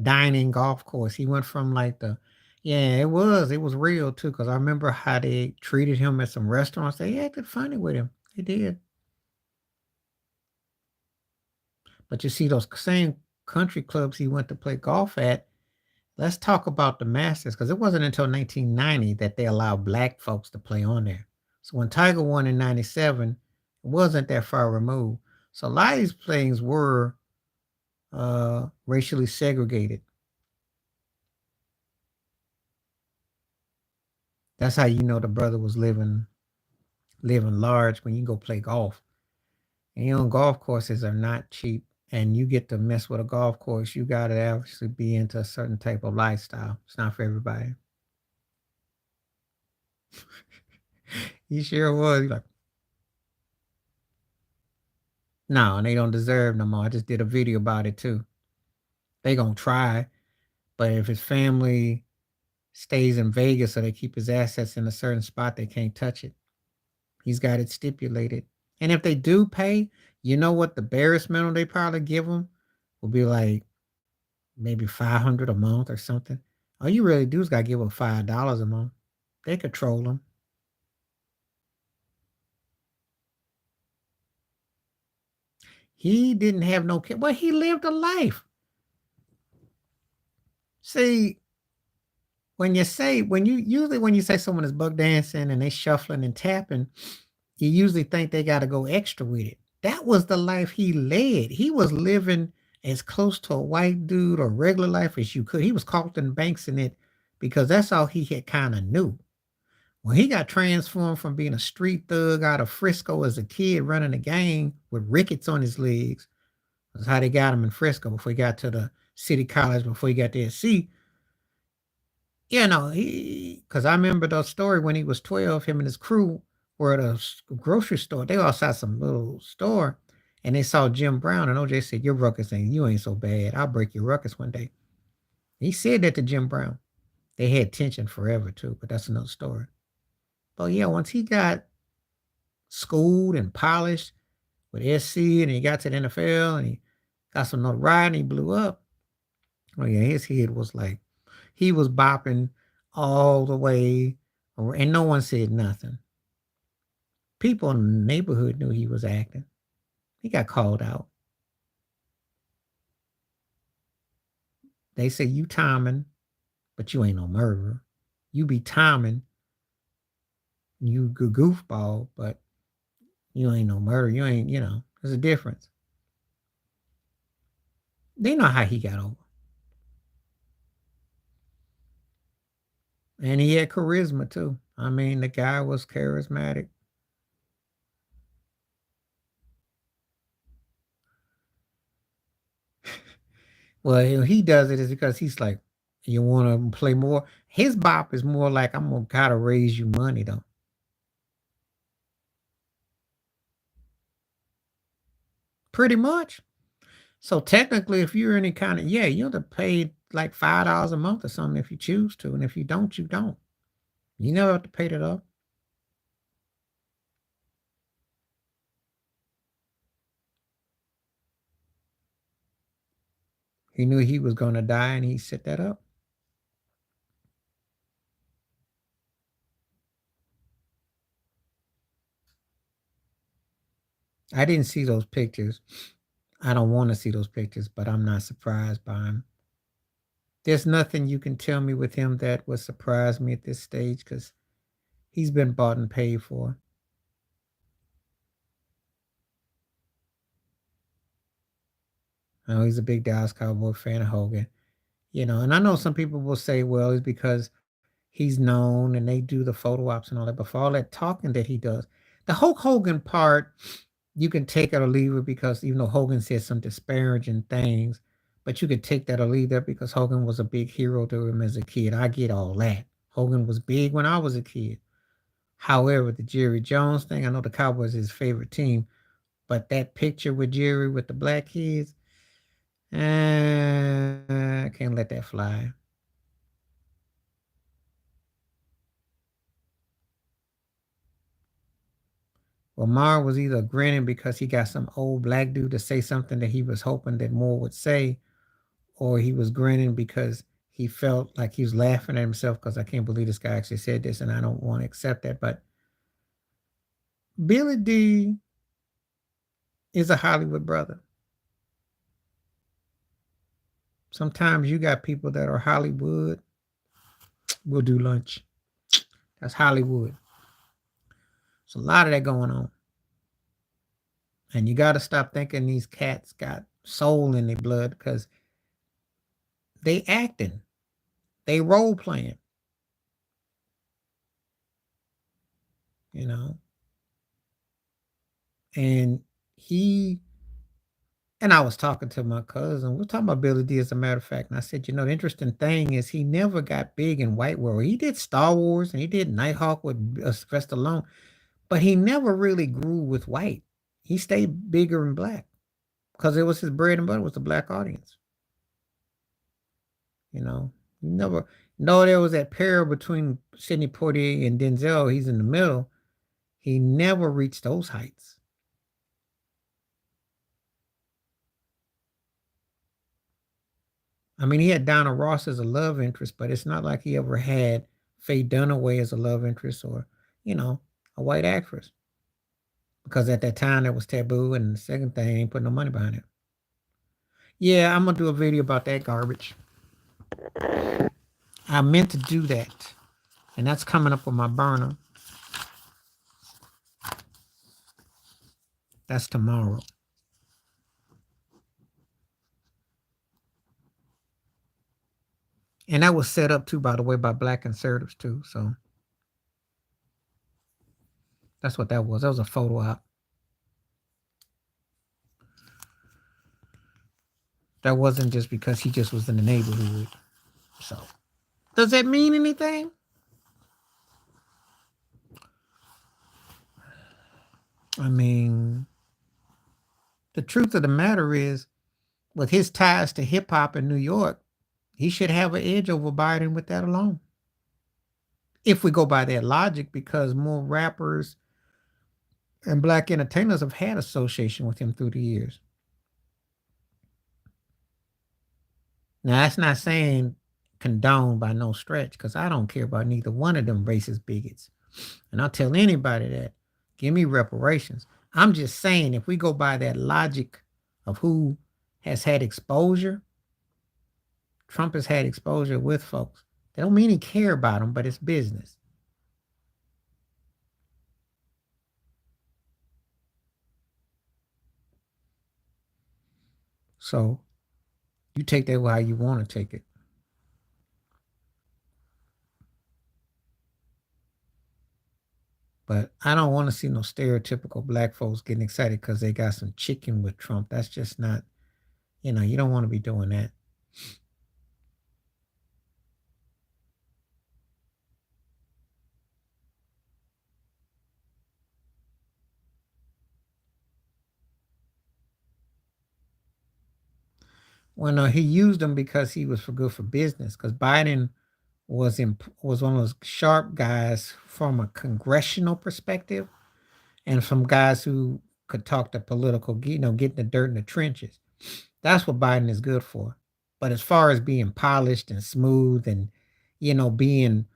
dining golf course. He went from like the yeah, it was real too because I remember how they treated him at some restaurants. They acted funny with him. They did. But you see those same country clubs he went to play golf at. Let's talk about the Masters because it wasn't until 1990 that they allowed black folks to play on there. So when Tiger won in 97, it wasn't that far removed. So a lot of these things were racially segregated. That's how you know the brother was living large when you go play golf. And golf courses are not cheap. And you get to mess with a golf course, you got to actually be into a certain type of lifestyle. It's not for everybody. He sure was. He's like, no, and they don't deserve no more. I just did a video about it too. They gonna try, but if his family stays in Vegas or they keep his assets in a certain spot, they can't touch it. He's got it stipulated. And if they do pay, you know what the barest minimum they probably give him will be like maybe 500 a month or something. All you really do is gotta give him $5 a month. They control him. He didn't have no kid. Well, he lived a life. See, when you say someone is buck dancing and they shuffling and tapping, you usually think they got to go extra with it. That was the life he led. He was living as close to a white dude or regular life as you could. He was Carlton Banks in it because that's all he had kind of knew. When he got transformed from being a street thug out of Frisco as a kid running a gang with rickets on his legs, that's how they got him in Frisco before he got to the city college, before he got there. See, because I remember the story when he was 12, him and his crew were at a grocery store. They all saw some little store and they saw Jim Brown. And OJ said, your ruckus you ain't so bad. I'll break your ruckus one day. He said that to Jim Brown. They had tension forever too, but that's another story. But yeah, once he got schooled and polished with SC and he got to the NFL and he got some notoriety and he blew up. Oh yeah, his head was like, he was bopping all the way, and no one said nothing. People in the neighborhood knew he was acting. He got called out. They say you timing, but you ain't no murderer. You be timing, you good goofball, but you ain't no murderer. You ain't, there's a difference. They know how he got over. And he had charisma too. I mean, the guy was charismatic. Well, he does it is because he's like, you want to play more. His bop is more like, I'm gonna kind of raise you money though. Pretty much. So technically, if you're any kind of you have to pay like $5 a month or something if you choose to, and if you don't, you don't. You never have to pay that up. He knew he was gonna die, and he set that up. I didn't see those pictures. I don't want to see those pictures, but I'm not surprised by him. There's nothing you can tell me with him that would surprise me at this stage because he's been bought and paid for. I know he's a big Dallas Cowboy fan of Hogan, and I know some people will say, well, it's because he's known and they do the photo ops and all that, but for all that talking that he does, the Hulk Hogan part, you can take it or leave it because even though Hogan said some disparaging things, but you could take that or leave that because Hogan was a big hero to him as a kid. I get all that. Hogan was big when I was a kid. However, the Jerry Jones thing, I know the Cowboys is his favorite team, but that picture with Jerry with the black kids, I can't let that fly. Well, Mar was either grinning because he got some old black dude to say something that he was hoping that Moore would say, or he was grinning because he felt like he was laughing at himself because I can't believe this guy actually said this and I don't want to accept that. But Billy D is a Hollywood brother. Sometimes you got people that are Hollywood. We'll do lunch. That's Hollywood. There's a lot of that going on. And you got to stop thinking these cats got soul in their blood because they acting. They role playing. you know. And he and I was talking to my cousin. We're talking about Billy D as a matter of fact. And I said, the interesting thing is he never got big in White World. He did Star Wars and he did Nighthawk with Sylvester Stallone, but he never really grew with white. He stayed bigger in black because it was his bread and butter was the black audience. You never know there was that pair between Sidney Poitier and Denzel. He's in the middle. He never reached those heights. I mean, he had Donna Ross as a love interest, but it's not like he ever had Faye Dunaway as a love interest or, a white actress. Because at that time that was taboo, and the second thing, ain't putting no money behind it. Yeah, I'm gonna do a video about that garbage. I meant to do that, and that's coming up on my burner. That's tomorrow. And that was set up too, by the way, by black conservatives too. So that's what that was. That was a photo op. That wasn't just because he just was in the neighborhood. So does that mean anything? I mean, the truth of the matter is, with his ties to hip hop in New York, he should have an edge over Biden with that alone. If we go by that logic, because more rappers and black entertainers have had association with him through the years. Now, that's not saying condone by no stretch, because I don't care about neither one of them racist bigots. And I'll tell anybody that. Give me reparations. I'm just saying, if we go by that logic of who has had exposure, Trump has had exposure with folks. That don't mean he care about them, but it's business. So you take that how you want to take it. But I don't want to see no stereotypical black folks getting excited because they got some chicken with Trump. That's just not, you don't want to be doing that. Well, no, he used them because he was for good for business. Because Biden was one of those sharp guys from a congressional perspective, and from guys who could talk to political, getting the dirt in the trenches. That's what Biden is good for. But as far as being polished and smooth and, being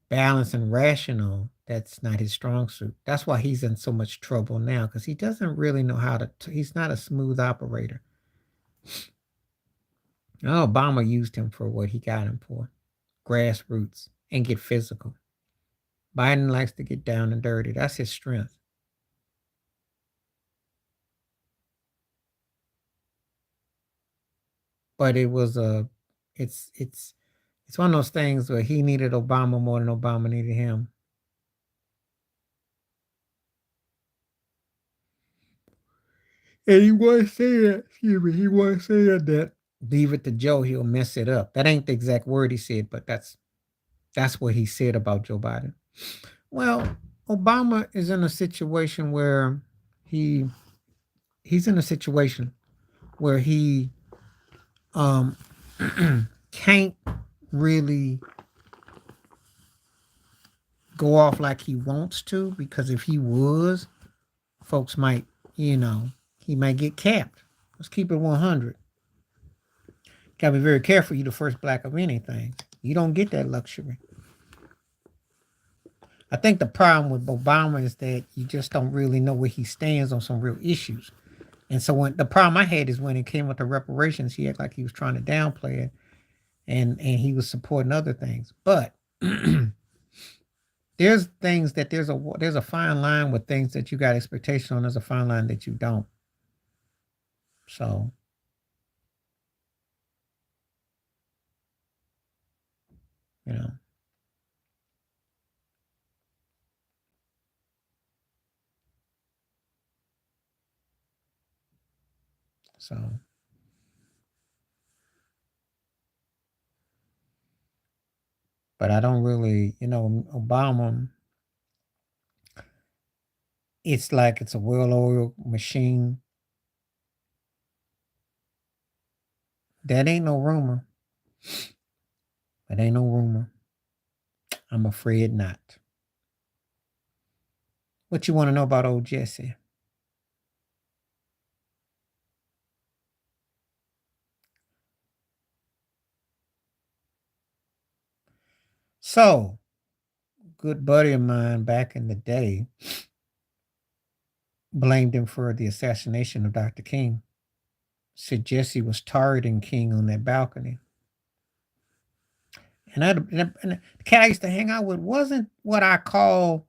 balanced and rational, that's not his strong suit. That's why he's in so much trouble now because he doesn't really know how to, he's not a smooth operator. Obama used him for what he got him for, grassroots, and get physical. Biden likes to get down and dirty. That's his strength. But it was it's it's it's one of those things where he needed Obama more than Obama needed him. And he was saying, excuse me, he was saying that leave it to Joe, he'll mess it up. That ain't the exact word he said, but that's what he said about Joe Biden. Well, Obama is in a situation where he he's in a situation where he um can't really go off like he wants to, because if he was, folks might, he might get capped. Let's keep it 100. Gotta be very careful. You the first black of anything. You don't get that luxury. I think the problem with Obama is that you just don't really know where he stands on some real issues. And so when the problem I had is when it came with the reparations, he acted like he was trying to downplay it, and he was supporting other things. But there's things that there's a fine line with things that you got expectation on. There's a fine line that you don't. So you know. So but I don't really, Obama, it's like it's a well-oiled machine. That ain't no rumor. That ain't no rumor. I'm afraid not. What you want to know about old Jesse? So, good buddy of mine back in the day blamed him for the assassination of Dr. King. Said Jesse was targeting King on that balcony. And the cat I used to hang out with wasn't what I call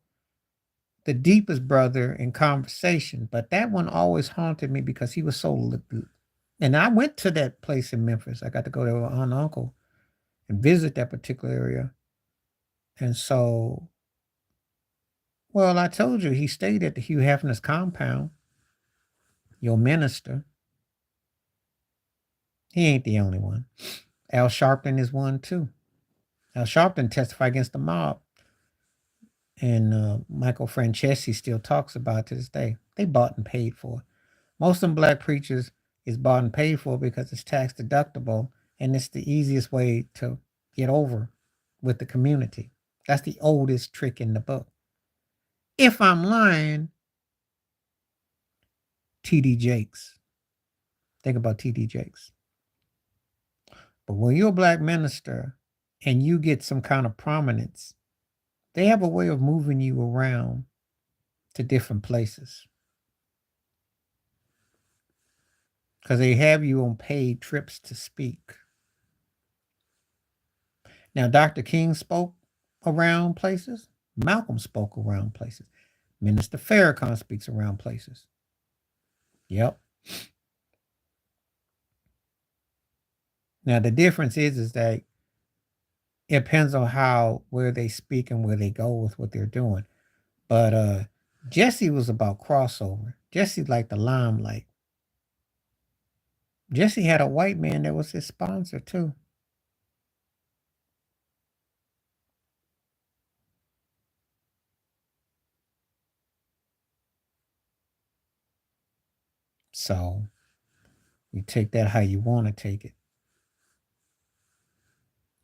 the deepest brother in conversation, but that one always haunted me because he was so. And I went to that place in Memphis. I got to go there with aunt and uncle and visit that particular area. And so, well, I told you he stayed at the Hugh Hefner's compound. Your minister. He ain't the only one. Al Sharpton is one too. Al Sharpton testified against the mob. And Michael Francesi still talks about it to this day. They bought and paid for it. Most of them black preachers is bought and paid for because it's tax deductible, and it's the easiest way to get over with the community. That's the oldest trick in the book. If I'm lying, TD Jakes. Think about TD Jakes. But when you're a black minister and you get some kind of prominence, they have a way of moving you around to different places. Because they have you on paid trips to speak. Now, Dr. King spoke around places. Malcolm spoke around places. Minister Farrakhan speaks around places. Yep. Now, the difference is that it depends on where they speak and where they go with what they're doing. But Jesse was about crossover. Jesse liked the limelight. Jesse had a white man that was his sponsor too. So you take that how you want to take it.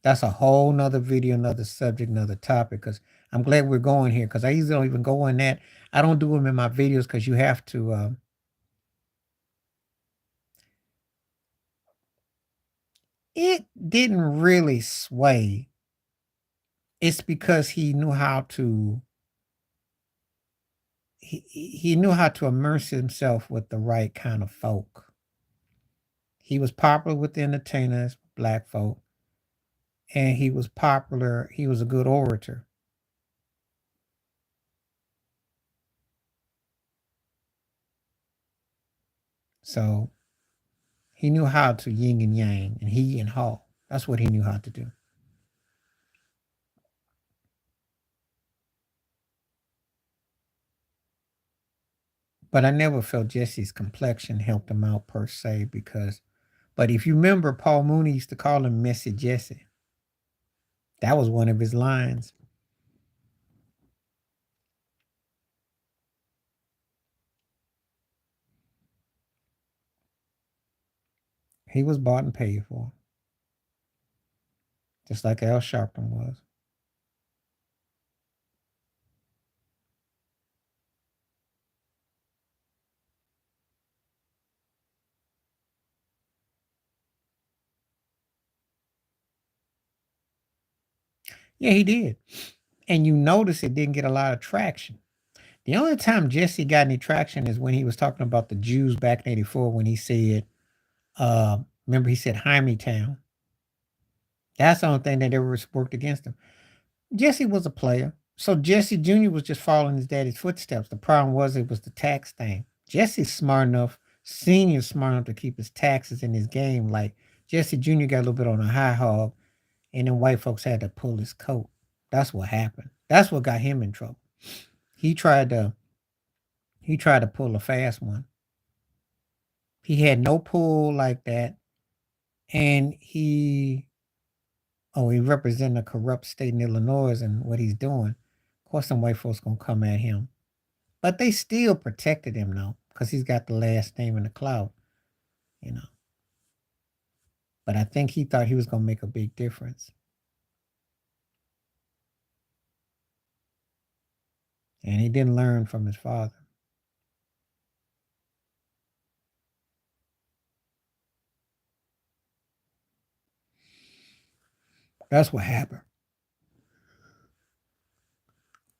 That's a whole nother video, another subject, another topic. Because I'm glad we're going here. Because I usually don't even go in that. I don't do them in my videos because you have to. It didn't really sway. It's because he knew how to. He knew how to immerse himself with the right kind of folk. He was popular with the entertainers, black folk, and he was popular. He was a good orator. So he knew how to yin and yang and he and haw. That's what he knew how to do. But I never felt Jesse's complexion helped him out per se because, but if you remember, Paul Mooney used to call him Messy Jesse. That was one of his lines. He was bought and paid for, just like Al Sharpton was. Yeah, he did. And you notice it didn't get a lot of traction. The only time Jesse got any traction is when he was talking about the Jews back in '84 when he said, remember he said Town. That's the only thing that ever worked against him. Jesse was a player. So Jesse Jr. was just following his daddy's footsteps. The problem was it was the tax thing. Jesse's smart enough, senior's smart enough to keep his taxes in his game. Like Jesse Jr. got a little bit on a high hog, and then white folks had to pull his coat. That's what happened. That's what got him in trouble. He tried to he tried to pull a fast one. He had no pull like that, and he represented a corrupt state in Illinois and what he's doing. Of course, some white folks gonna come at him, but they still protected him though, because he's got the last name in the cloud, you know. But I think he thought he was gonna make a big difference, and he didn't learn from his father. That's what happened.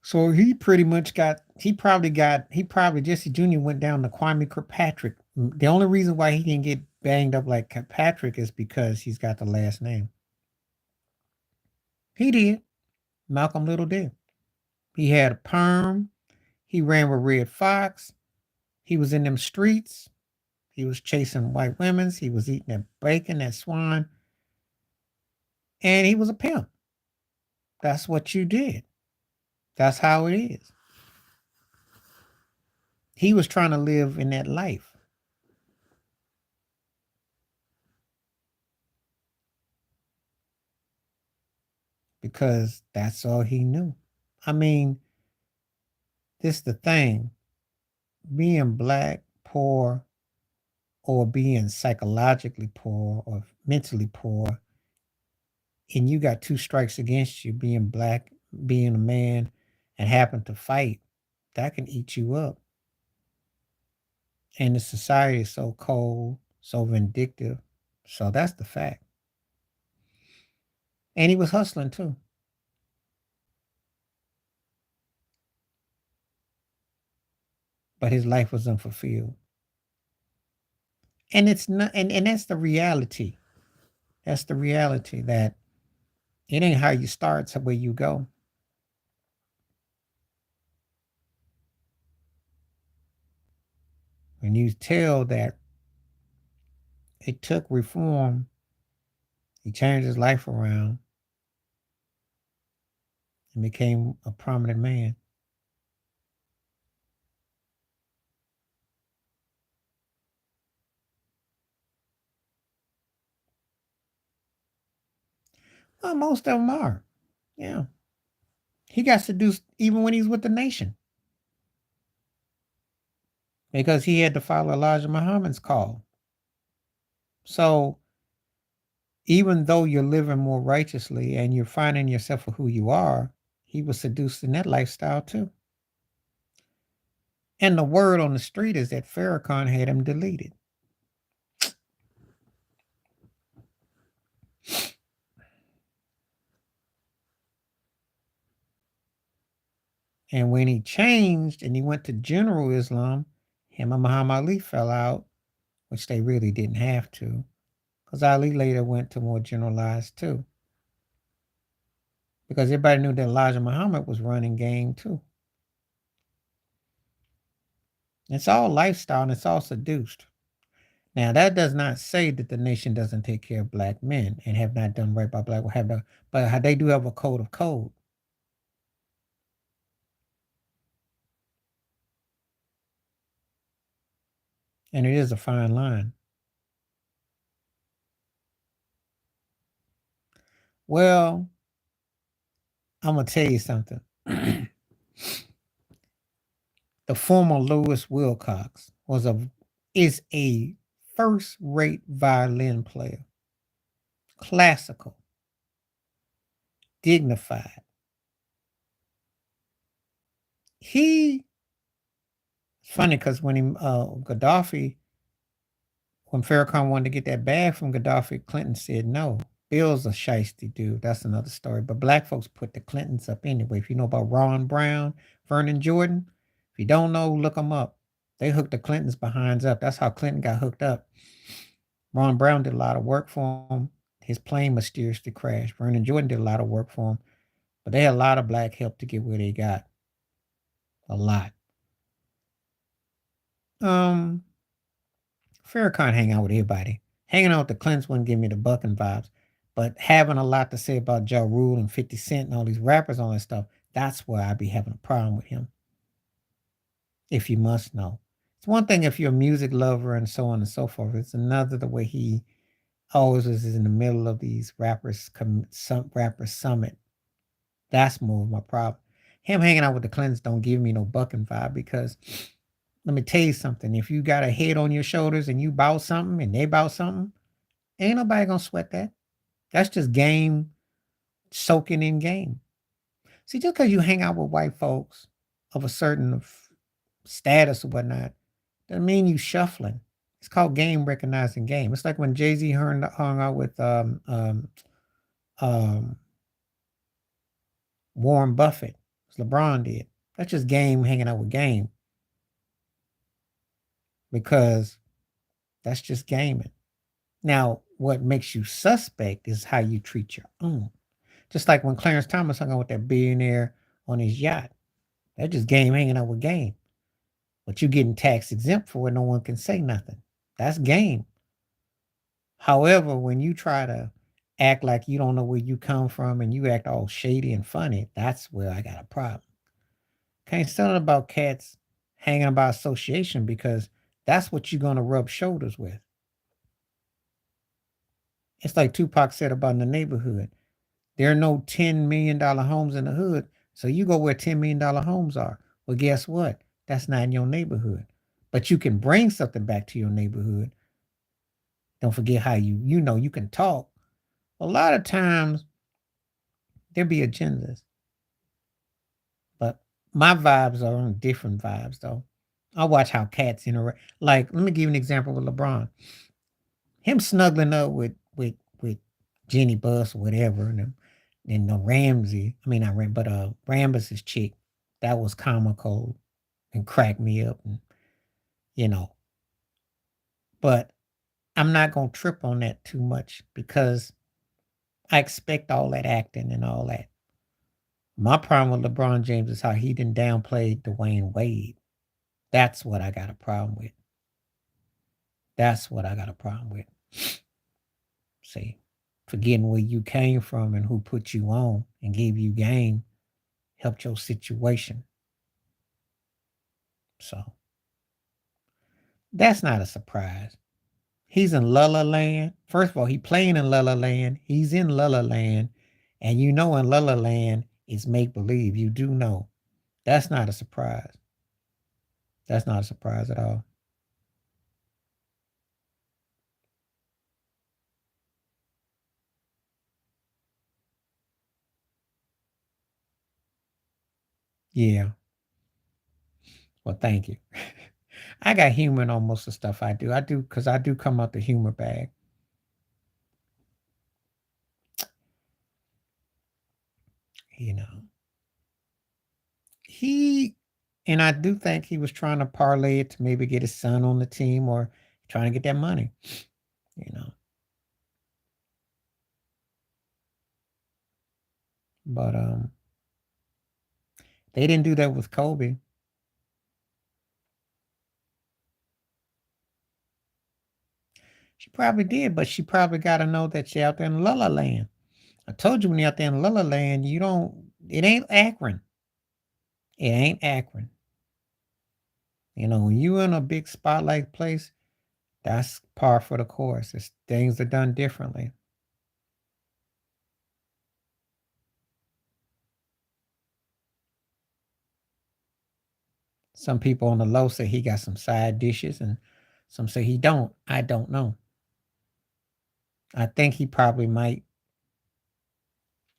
So he probably Jesse Jr. went down to Kwame Kirkpatrick. The only reason why he didn't get banged up like Kirkpatrick is because he's got the last name. He did. Malcolm Little did. He had a perm. He ran with Red Fox. He was in them streets. He was chasing white women. He was eating that bacon, that swine. And he was a pimp. That's what you did. That's how it is. He was trying to live in that life because that's all he knew. I mean, this the thing. Being black, poor, or being psychologically poor or mentally poor, and you got two strikes against you, being black, being a man, and happen to fight, that can eat you up. And the society is so cold, so vindictive. So that's the fact. And he was hustling too. But his life was unfulfilled. And it's not and that's the reality. That's the reality that it ain't how you start, it's where you go. When you tell that it took reform, he changed his life around and became a prominent man. Well, most of them are. Yeah. He got seduced even when he's with the nation because he had to follow Elijah Muhammad's call. So even though you're living more righteously and you're finding yourself for who you are, he was seduced in that lifestyle too. And the word on the street is that Farrakhan had him deleted. And when he changed and he went to general Islam, him and Muhammad Ali fell out, which they really didn't have to. Because Ali later went to more generalized too. Because everybody knew that Elijah Muhammad was running game too. It's all lifestyle and it's all seduced. Now that does not say that the nation doesn't take care of black men and have not done right by black women. But they do have a code. And it is a fine line. Well, I'm gonna tell you something. The former Louis Wilcox is a first-rate violin player, classical, dignified. It's funny because when Gaddafi, when Farrakhan wanted to get that bag from Gaddafi, Clinton said no. Bill's a shiesty dude. That's another story. But black folks put the Clintons up anyway. If you know about Ron Brown, Vernon Jordan, if you don't know, look them up. They hooked the Clintons behinds up. That's how Clinton got hooked up. Ron Brown did a lot of work for him. His plane mysteriously crashed. Vernon Jordan did a lot of work for him. But they had a lot of black help to get where they got. A lot. Farrakhan hang out with everybody. Hanging out with the Clintons wouldn't give me the Bucking vibes. But having a lot to say about Ja Rule and 50 Cent and all these rappers, all that stuff, that's where I'd be having a problem with him. If you must know. It's one thing if you're a music lover and so on and so forth. It's another the way he always is in the middle of these rappers summit. That's more of my problem. Him hanging out with the Clintons don't give me no Bucking vibe because let me tell you something. If you got a head on your shoulders and you bout something and they bout something, ain't nobody gonna sweat that. That's just game soaking in game. See, just because you hang out with white folks of a certain status or whatnot, doesn't mean you shuffling. It's called game recognizing game. It's like when Jay-Z hung out with um, Warren Buffett, as LeBron did. That's just game hanging out with game because that's just gaming. Now, what makes you suspect is how you treat your own. Just like when Clarence Thomas hung out with that billionaire on his yacht. That's just game hanging out with game. But you getting tax exempt for it, no one can say nothing. That's game. However, when you try to act like you don't know where you come from and you act all shady and funny, that's where I got a problem. Can't say nothing about cats hanging about association because that's what you're going to rub shoulders with. It's like Tupac said about in the neighborhood. There are no $10 million homes in the hood, so you go where $10 million homes are. Well, guess what? That's not in your neighborhood. But you can bring something back to your neighborhood. Don't forget how you can talk. A lot of times there be agendas. But my vibes are on different vibes though. I watch how cats interact. Like, let me give you an example with LeBron. Him snuggling up with Jenny Buss or whatever, and the Ramsey. I mean not Ram, but Rambus's chick. That was comical and cracked me up, and you know. But I'm not gonna trip on that too much because I expect all that acting and all that. My problem with LeBron James is how he didn't downplay Dwayne Wade. That's what I got a problem with. That's what I got a problem with. See, forgetting where you came from and who put you on and gave you game helped your situation. So that's not a surprise. He's in La La Land. First of all, he playing in La La Land. He's in La La Land. And you know in La La Land it's make believe. You do know. That's not a surprise. That's not a surprise at all. Yeah. Well, thank you. I got humor in almost the stuff I do. I do because I do come out the humor bag. You know, he and I do think he was trying to parlay it to maybe get his son on the team or trying to get that money. You know, But they didn't do that with Kobe. She probably did, but she probably got to know that she out there in La La Land. I told you when you're out there in La La Land, you don't. It ain't Akron. It ain't Akron. You know, when you in a big spotlight place, that's par for the course. It's things are done differently. Some people on the low say he got some side dishes, and some say he don't. I don't know. I think he probably might.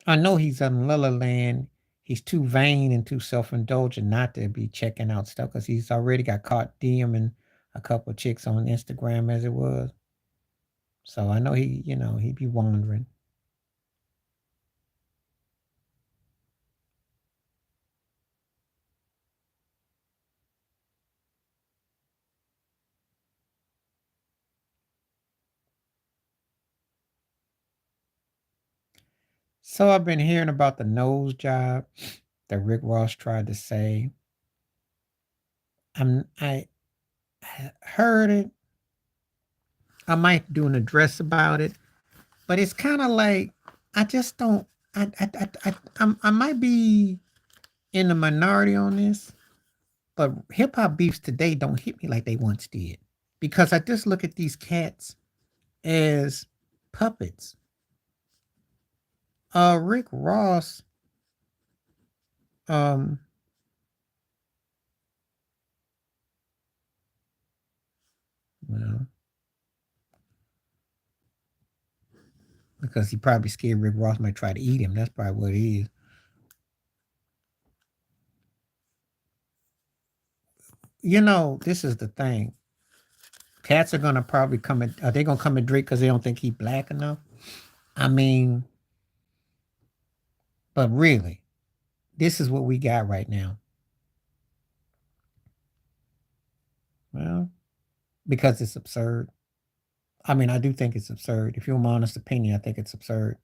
I know he's in La La Land. He's too vain and too self indulgent not to be checking out stuff because he's already got caught DMing a couple of chicks on Instagram as it was. So I know he'd be wandering. So I've been hearing about the nose job that Rick Ross tried to say. I heard it. I might do an address about it, but it's kind of like I just don't. I might be in the minority on this, but hip hop beefs today don't hit me like they once did because I just look at these cats as puppets. Rick Ross, um, well, because he probably scared Rick Ross might try to eat him. That's probably what it is. You know, this is the thing. Cats are gonna probably come at. Are they gonna come at Drake because they don't think he black enough? I mean, but really, this is what we got right now. Well, because it's absurd. I mean, I do think it's absurd. If you want my honest opinion, I think it's absurd.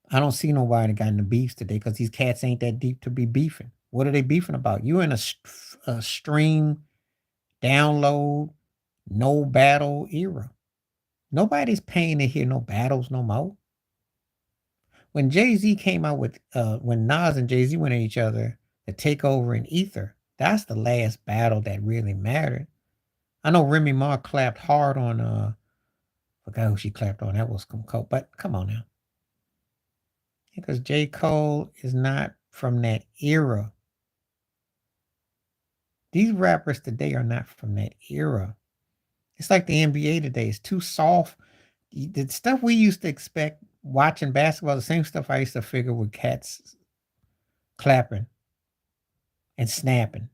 I don't see nobody got into beefs today because these cats ain't that deep to be beefing. What are they beefing about? You in a stream download no battle era. Nobody's paying to hear no battles no more. When Jay-Z came out with when Nas and Jay-Z went at each other, the takeover in Ether, that's the last battle that really mattered. I know Remy Ma clapped hard on forgot who she clapped on. That was Cole. But come on now. Because J. Cole is not from that era. These rappers today are not from that era. It's like the NBA today. It's too soft. The stuff we used to expect watching basketball, the same stuff I used to figure with cats clapping and snapping.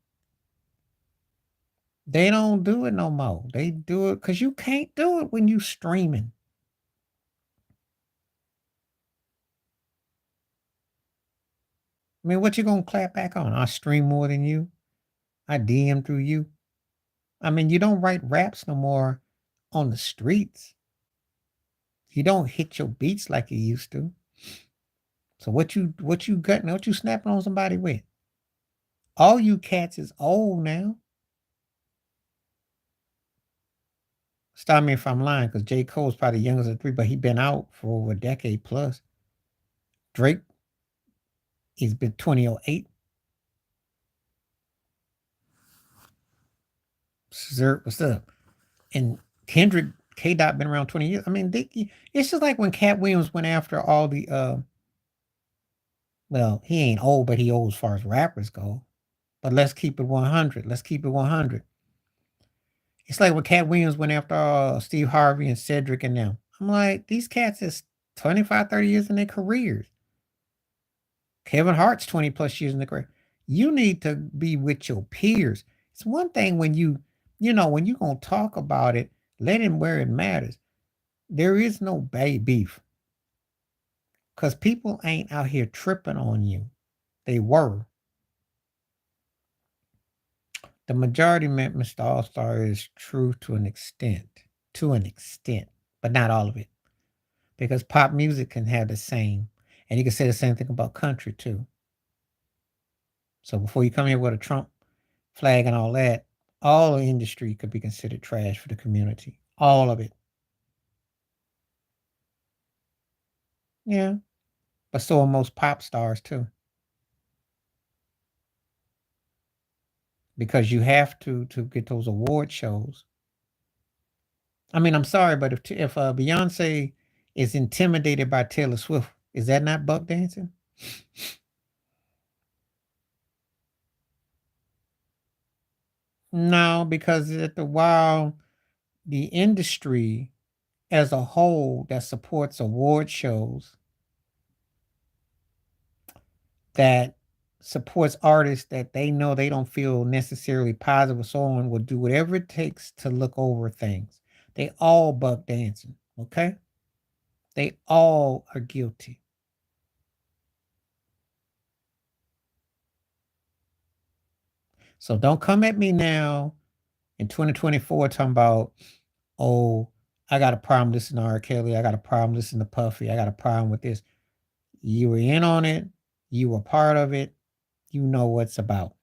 They don't do it no more. They do it because you can't do it when you streaming. I mean, what you gonna clap back on? I stream more than you. I DM through you. I mean, you don't write raps no more on the streets. You don't hit your beats like you used to. So what you gutting? What you snapping on somebody with? All you cats is old now. Stop me if I'm lying, because J. Cole's probably the youngest of the three, but he been out for over a decade plus. Drake, he's been 2008. Sir, what's up? And Kendrick K. Dot been around 20 years. I mean, it's just like when Cat Williams went after all the well, he ain't old, but he old as far as rappers go. But let's keep it 100. Let's keep it 100. It's like when Cat Williams went after Steve Harvey and Cedric and them. I'm like, these cats is 25, 30 years in their careers. Kevin Hart's 20 plus years in the career. You need to be with your peers. It's one thing when when you're going to talk about it, let him where it matters. There is no beef because people ain't out here tripping on you. They were. The majority meant Mr. All Star is true to an extent, but not all of it. Because pop music can have the same. And you can say the same thing about country too. So before you come here with a Trump flag and all that, all the industry could be considered trash for the community. All of it. Yeah. But so are most pop stars too. Because you have to get those award shows. I mean, I'm sorry, but if Beyonce is intimidated by Taylor Swift, is that not buck dancing? No, because while the industry as a whole that supports award shows, that supports artists that they know they don't feel necessarily positive or so on, will do whatever it takes to look over things. They all buck dancing, okay? They all are guilty. So don't come at me now in 2024 talking about, oh, I got a problem listening to R. Kelly. I got a problem listening to Puffy. I got a problem with this. You were in on it. You were part of it. You know what's about.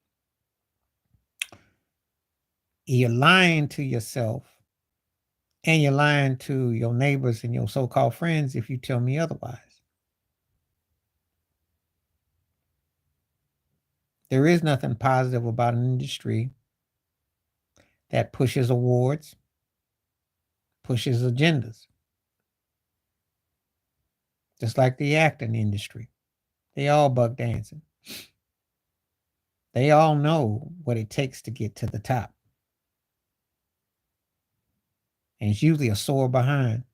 You're lying to yourself and you're lying to your neighbors and your so called friends if you tell me otherwise. There is nothing positive about an industry that pushes awards, pushes agendas, just like the acting industry. They all buck dancing. They all know what it takes to get to the top. And it's usually a sore behind.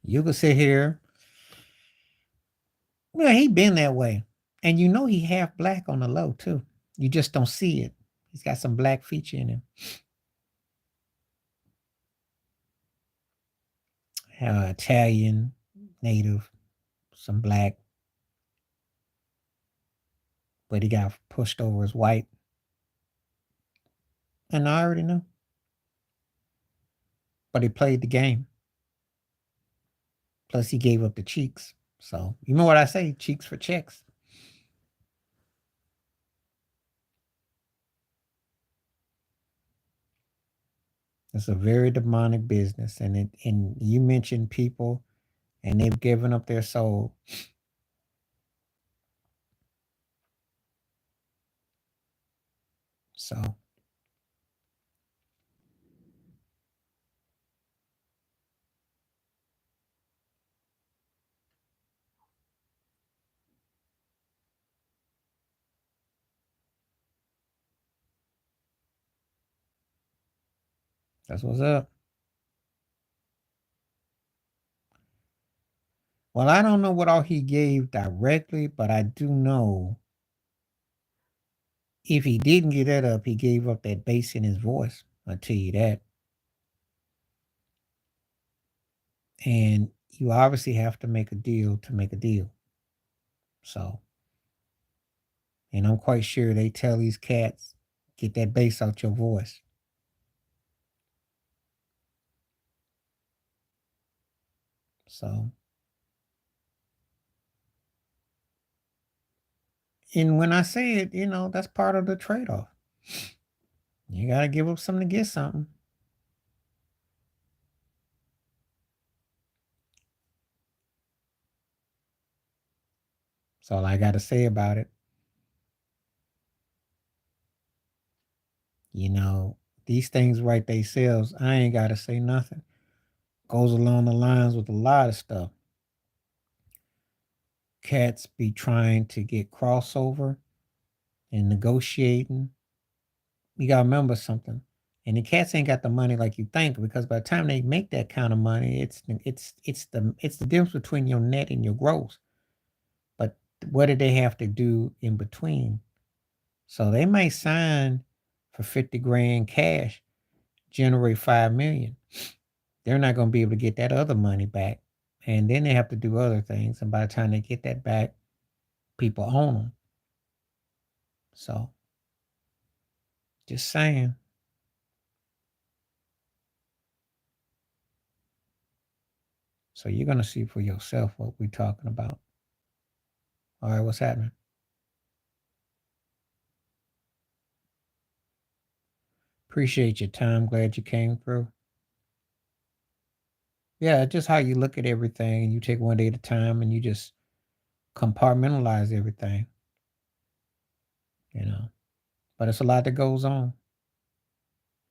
You could sit here, well, he been that way. And you know he half black on the low too. You just don't see it. He's got some black feature in him. Italian, native, some black, but he got pushed over as white. And I already know. But he played the game. Plus he gave up the cheeks. So you know what I say? Cheeks for checks. It's a very demonic business. And you mentioned people and they've given up their soul. So that's what's up. Well, I don't know what all he gave directly, but I do know if he didn't get that up, he gave up that bass in his voice. I'll tell you that. And you obviously have to make a deal to make a deal. So, and I'm quite sure they tell these cats, get that bass out your voice. So, and when I say it, that's part of the trade off. You got to give up something to get something. That's all I got to say about it. These things write themselves. I ain't got to say nothing. Goes along the lines with a lot of stuff. Cats be trying to get crossover and negotiating. You gotta remember something. And the cats ain't got the money like you think, because by the time they make that kind of money, it's the difference between your net and your gross. But what do they have to do in between? So they may sign for 50 grand cash, generate 5 million. They're not gonna be able to get that other money back. And then they have to do other things. And by the time they get that back, people own them. So just saying. So you're gonna see for yourself what we're talking about. All right, what's happening? Appreciate your time. Glad you came through. Yeah, just how you look at everything. You take one day at a time and you just compartmentalize everything, you know. But it's a lot that goes on.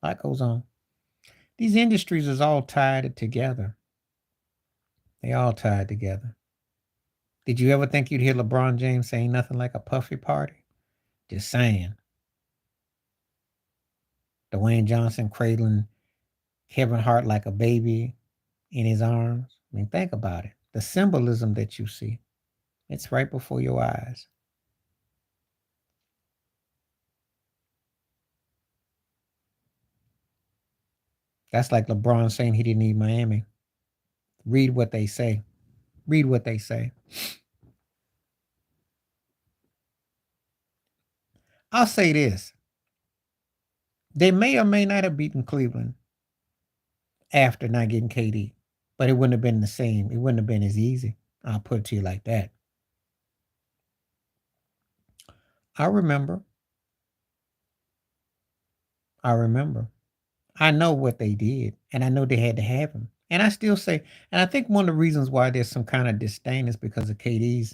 A lot goes on. These industries is all tied together. They all tied together. Did you ever think you'd hear LeBron James saying nothing like a puffy party? Just saying. Dwayne Johnson cradling Kevin Hart like a baby in his arms. I mean, think about it. The symbolism that you see, it's right before your eyes. That's like LeBron saying he didn't need Miami. Read what they say. Read what they say. I'll say this. They may or may not have beaten Cleveland after not getting KD, but it wouldn't have been the same. It wouldn't have been as easy. I'll put it to you like that. I remember. I remember. I know what they did, and I know they had to have him. And I still say, and I think one of the reasons why there's some kind of disdain is because of KD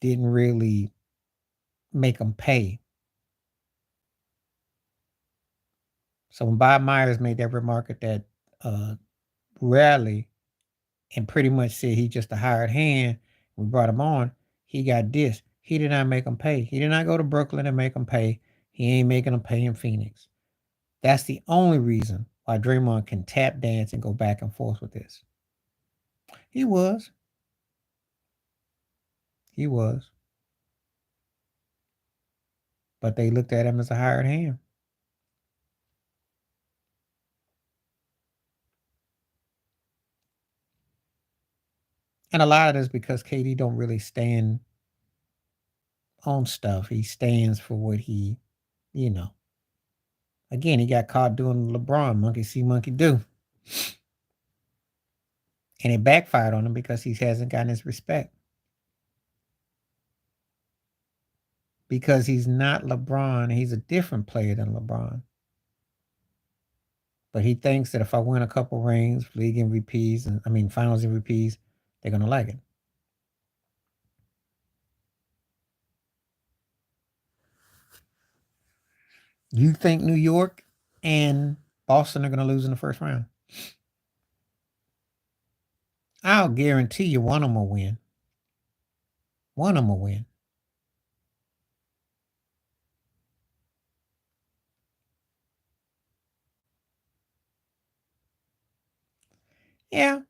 didn't really make them pay. So when Bob Myers made that remark at that rally and pretty much said he just a hired hand, we brought him on, he got dissed. He did not make them pay. He did not go to Brooklyn and make them pay. He ain't making them pay in Phoenix. That's the only reason why Draymond can tap dance and go back and forth with this. He was. He was. But they looked at him as a hired hand. And a lot of this because KD don't really stand on stuff. He stands for what he, you know. Again, he got caught doing LeBron, monkey see, monkey do. And it backfired on him because he hasn't gotten his respect. Because he's not LeBron. He's a different player than LeBron. But he thinks that if I win a couple rings, league MVPs, and I mean finals MVPs, they're gonna like it. You think New York and Boston are gonna lose in the first round? I'll guarantee you one of them will win. One of them will win. Yeah.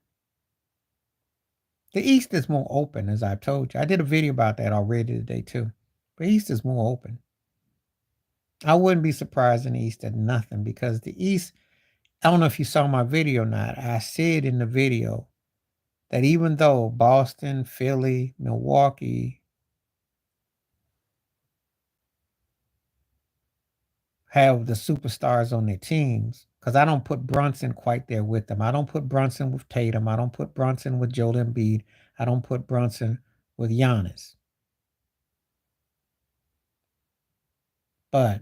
The East is more open, as I've told you. I did a video about that already today too. The East is more open. I wouldn't be surprised in the East at nothing because the East, I don't know if you saw my video or not. I said in the video that even though Boston, Philly, Milwaukee have the superstars on their teams, because I don't put Brunson quite there with them. I don't put Brunson with Tatum. I don't put Brunson with Joel Embiid. I don't put Brunson with Giannis. But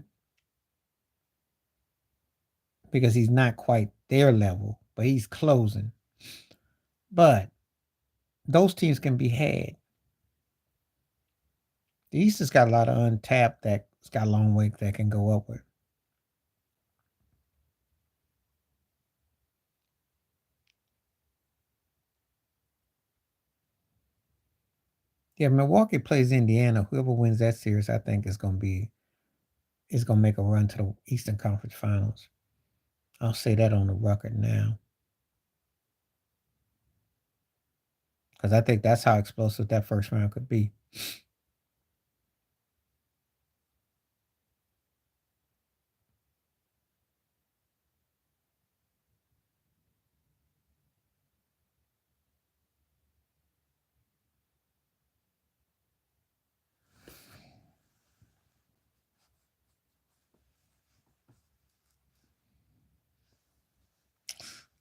because he's not quite their level, but he's closing. But those teams can be had. The East has got a lot of untapped that's got a long way that can go upward. Yeah, Milwaukee plays Indiana. Whoever wins that series, I think is gonna make a run to the Eastern Conference Finals. I'll say that on the record now. Because I think that's how explosive that first round could be.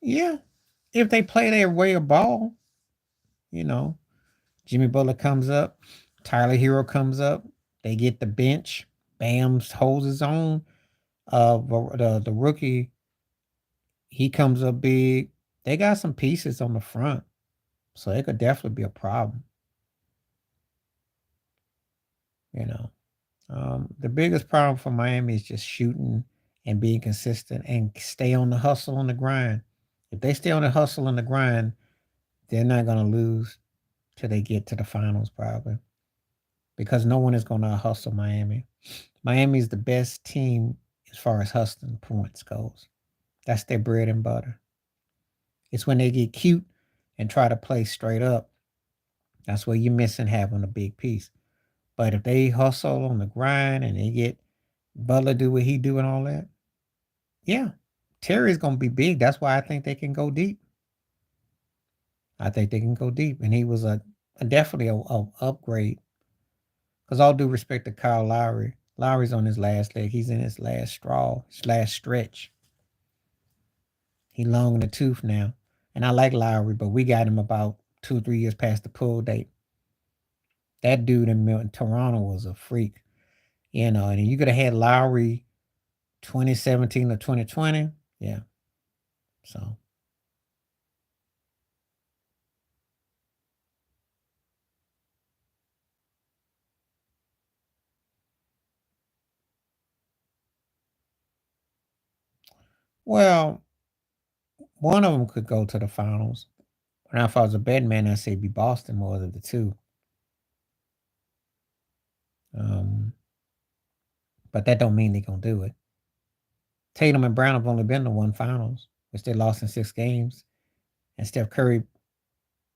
Yeah. If they play their way of ball, you know. Jimmy Butler comes up, Tyler Hero comes up, they get the bench. Bam holds his own. The rookie, he comes up big. They got some pieces on the front, so it could definitely be a problem. You know, the biggest problem for Miami is just shooting and being consistent and stay on the hustle on the grind. If they stay on the hustle and the grind, they're not going to lose till they get to the finals, probably, because no one is going to hustle Miami. Miami is the best team as far as hustling points goes. That's their bread and butter. It's when they get cute and try to play straight up. That's where you're missing having a big piece. But if they hustle on the grind and they get Butler do what he do and all that, yeah, Terry's gonna be big. That's why I think they can go deep. I think they can go deep, and he was a definitely a upgrade. Because all due respect to Kyle Lowry, Lowry's on his last leg. He's in his last straw, his last stretch. He long in the tooth now, and I like Lowry, but we got him about 2 3 years past the pull date. That dude in Toronto was a freak, and you could have had Lowry 2017 or 2020. Yeah. So, well, one of them could go to the finals. Now, if I was a betting man, I'd say be Boston more than the two. Um, but that don't mean they're gonna do it. Tatum and Brown have only been to one finals, which they lost in 6 games, and Steph Curry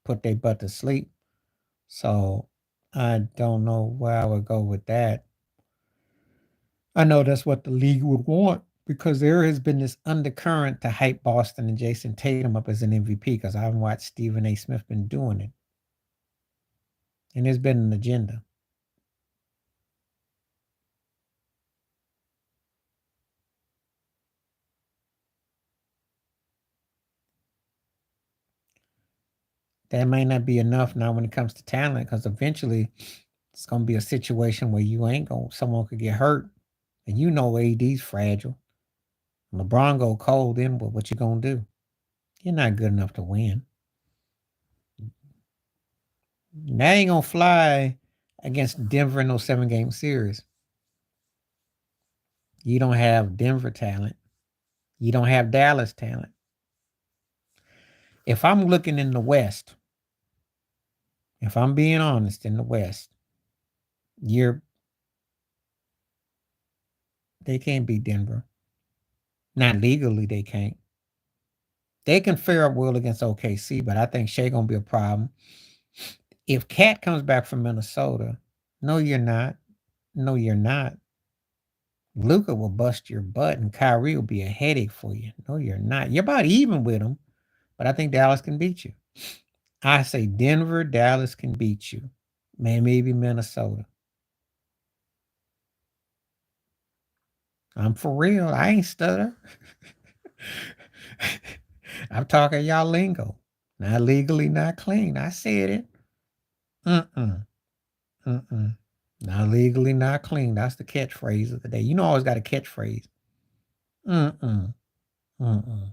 put their butt to sleep. So I don't know where I would go with that. I know that's what the league would want because there has been this undercurrent to hype Boston and Jason Tatum up as an MVP because I haven't watched Stephen A. Smith been doing it. And there's been an agenda. That may not be enough now when it comes to talent because eventually it's going to be a situation where you ain't going, someone could get hurt. And you know AD's fragile. LeBron go cold, then what you going to do? You're not good enough to win. Now you ain't going to fly against Denver in those 7 game series. You don't have Denver talent. You don't have Dallas talent. If I'm looking in the West, if I'm being honest in the West, you're they can't beat Denver. Not legally, they can't. They can fare up well against OKC, but I think Shea gonna be a problem. If Cat comes back from Minnesota, no, you're not. No, you're not. Luca will bust your butt, and Kyrie will be a headache for you. No, you're not. You're about even with him, but I think Dallas can beat you. I say Denver, Dallas can beat you. Man, maybe Minnesota. I'm for real. I ain't stutter. I'm talking y'all lingo. Not legally, not clean. I said it. Mm-mm. Mm-mm. Not legally, not clean. That's the catchphrase of the day. You know, I always got a catchphrase. Mm-mm. Mm-mm.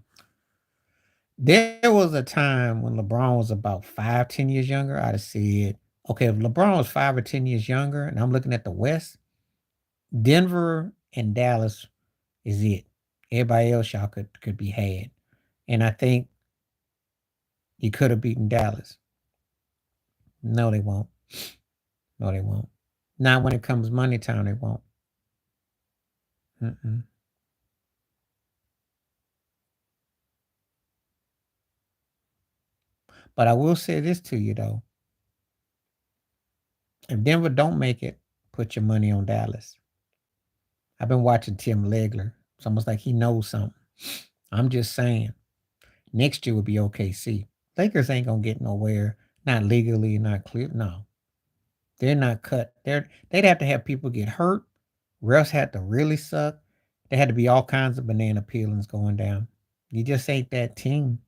There was a time when LeBron was about 5, 10 years younger. I'd have said, okay, if LeBron was 5 or 10 years younger, and I'm looking at the West, Denver and Dallas is it. Everybody else y'all could be had. And I think you could have beaten Dallas. No, they won't. No, they won't. Not when it comes money time, they won't. Mm-mm. But I will say this to you though: if Denver don't make it, put your money on Dallas. I've been watching Tim Legler. It's almost like he knows something. I'm just saying, next year will be OKC. Lakers ain't gonna get nowhere, not legally, not clear. No, they're not cut. They'd have to have people get hurt. Refs had to really suck. There had to be all kinds of banana peelings going down. You just ain't that team.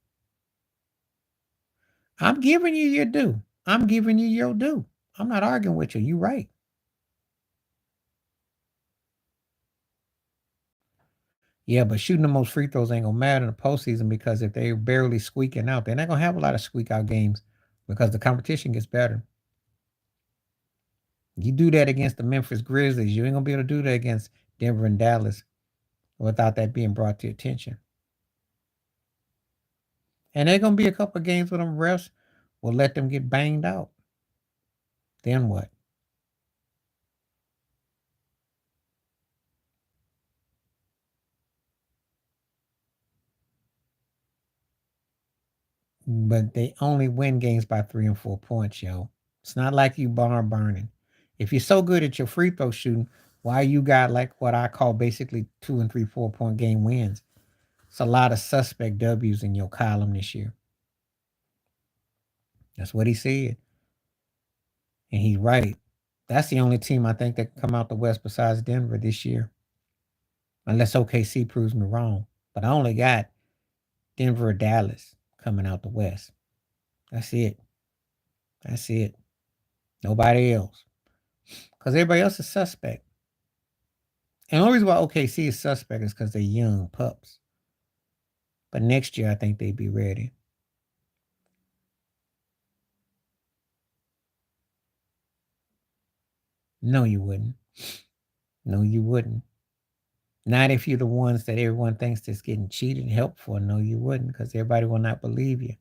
I'm giving you your due. I'm giving you your due. I'm not arguing with you. You right. Yeah, but shooting the most free throws ain't gonna matter in the postseason because if they're barely squeaking out, they're not gonna have a lot of squeak out games because the competition gets better. You do that against the Memphis Grizzlies, you ain't gonna be able to do that against Denver and Dallas without that being brought to your attention. And there's gonna be a couple of games where them refs will let them get banged out. Then what? But they only win games by 3 and 4 points, yo. It's not like you barn burning. If you're so good at your free throw shooting, why you got like what I call basically 2 and 3 4 point game wins? It's a lot of suspect W's in your column this year. That's what he said. And he's right. That's the only team I think that can come out the West besides Denver this year. Unless OKC proves me wrong. But I only got Denver or Dallas coming out the West. That's it. That's it. Nobody else. Because everybody else is suspect. And the only reason why OKC is suspect is because they're young pups. But next year, I think they'd be ready. No, you wouldn't. No, you wouldn't. Not if you're the ones that everyone thinks that's getting cheated and helped for. No, you wouldn't, because everybody will not believe you.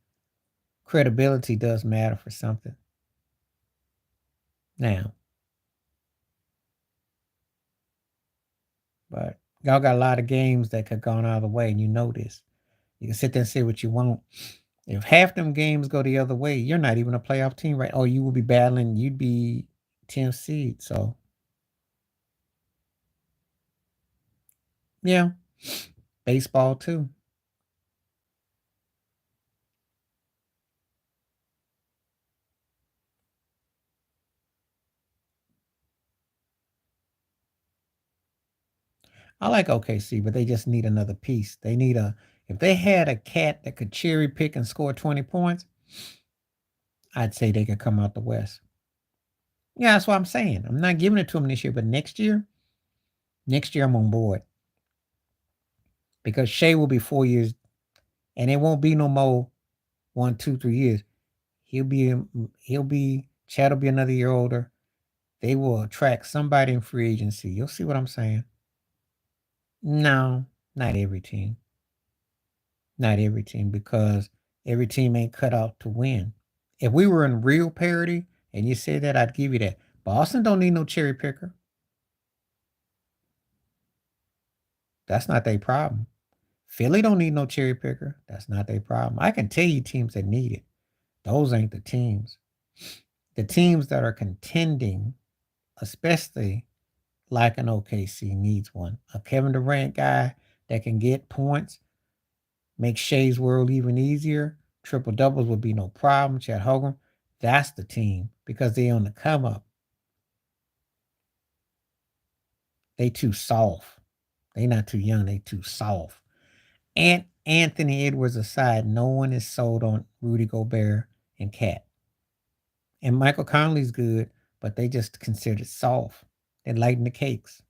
Credibility does matter for something. Now, but y'all got a lot of games that could gone out of the way, and you know this. You can sit there and say what you want. If half them games go the other way, you're not even a playoff team, right? Or you will be battling, you'd be 10th seed. So, yeah, baseball too. I like OKC, but they just need another piece. They need if they had a cat that could cherry pick and score 20 points, I'd say they could come out the West. Yeah, that's what I'm saying. I'm not giving it to them this year, but next year I'm on board because Shea will be 4 years and it won't be no more 1, 2, 3 years. He'll be Chad will be another year older. They will attract somebody in free agency. You'll see what I'm saying. No, not every team. Not every team, because every team ain't cut out to win. If we were in real parity and you said that, I'd give you that. Boston don't need no cherry picker. That's not their problem. Philly don't need no cherry picker. That's not their problem. I can tell you teams that need it. Those ain't the teams. The teams that are contending, especially like an OKC, needs one. A Kevin Durant guy that can get points, make Shea's world even easier. Triple doubles would be no problem. Chad Hogan, that's the team because they on the come up. They too soft. They not too young. They too soft. And Anthony Edwards aside, no one is sold on Rudy Gobert and Cat. And Michael Conley's good, but they just considered soft. They lighten the cakes.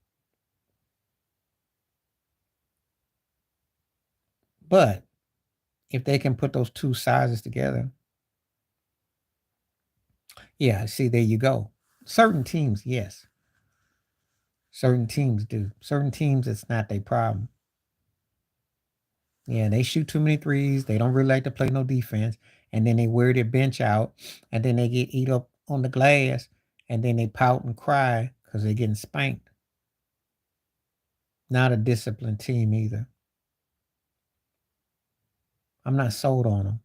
But if they can put those two sizes together, yeah, see, there you go. Certain teams, yes. Certain teams do. Certain teams, it's not their problem. Yeah, they shoot too many threes. They don't really like to play no defense. And then they wear their bench out. And then they get eat up on the glass. And then they pout and cry because they're getting spanked. Not a disciplined team either. I'm not sold on them.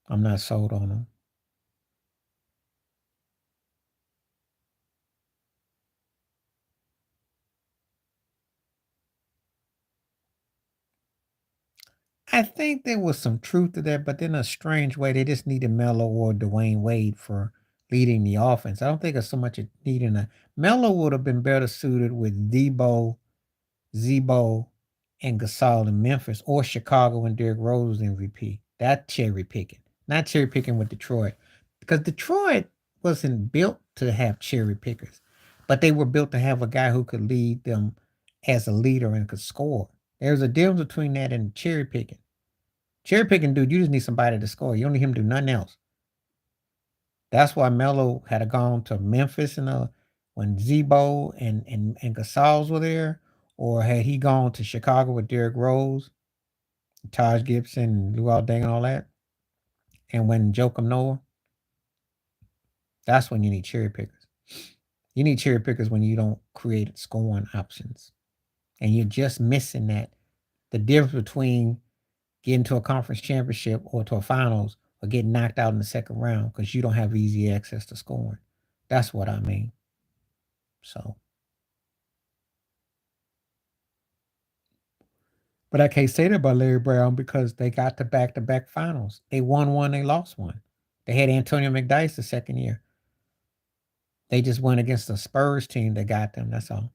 I'm not sold on them. I think there was some truth to that, but in a strange way, they just needed Melo or Dwayne Wade for leading the offense. I don't think it's so much a needing a Melo would have been better suited with Debo, Zebo, and Gasol in Memphis or Chicago when Derrick Rose was MVP. That cherry picking, not cherry picking with Detroit, because Detroit wasn't built to have cherry pickers, but they were built to have a guy who could lead them as a leader and could score. There's a difference between that and cherry picking. Cherry picking, dude, you just need somebody to score. You don't need him to do nothing else. That's why Melo had gone to Memphis when Zebo and Gasol were there, or had he gone to Chicago with Derrick Rose, Taj Gibson, and Luol Deng and all that, and when Joakim Noah, that's when you need cherry pickers. You need cherry pickers when you don't create scoring options, and you're just missing that. The difference between getting to a conference championship or to a finals or getting knocked out in the second round because you don't have easy access to scoring. That's what I mean. So, but I can't say that about Larry Brown because they got to back finals. They won one, they lost one. They had Antonio McDyess the second year. They just went against the Spurs team that got them. That's all.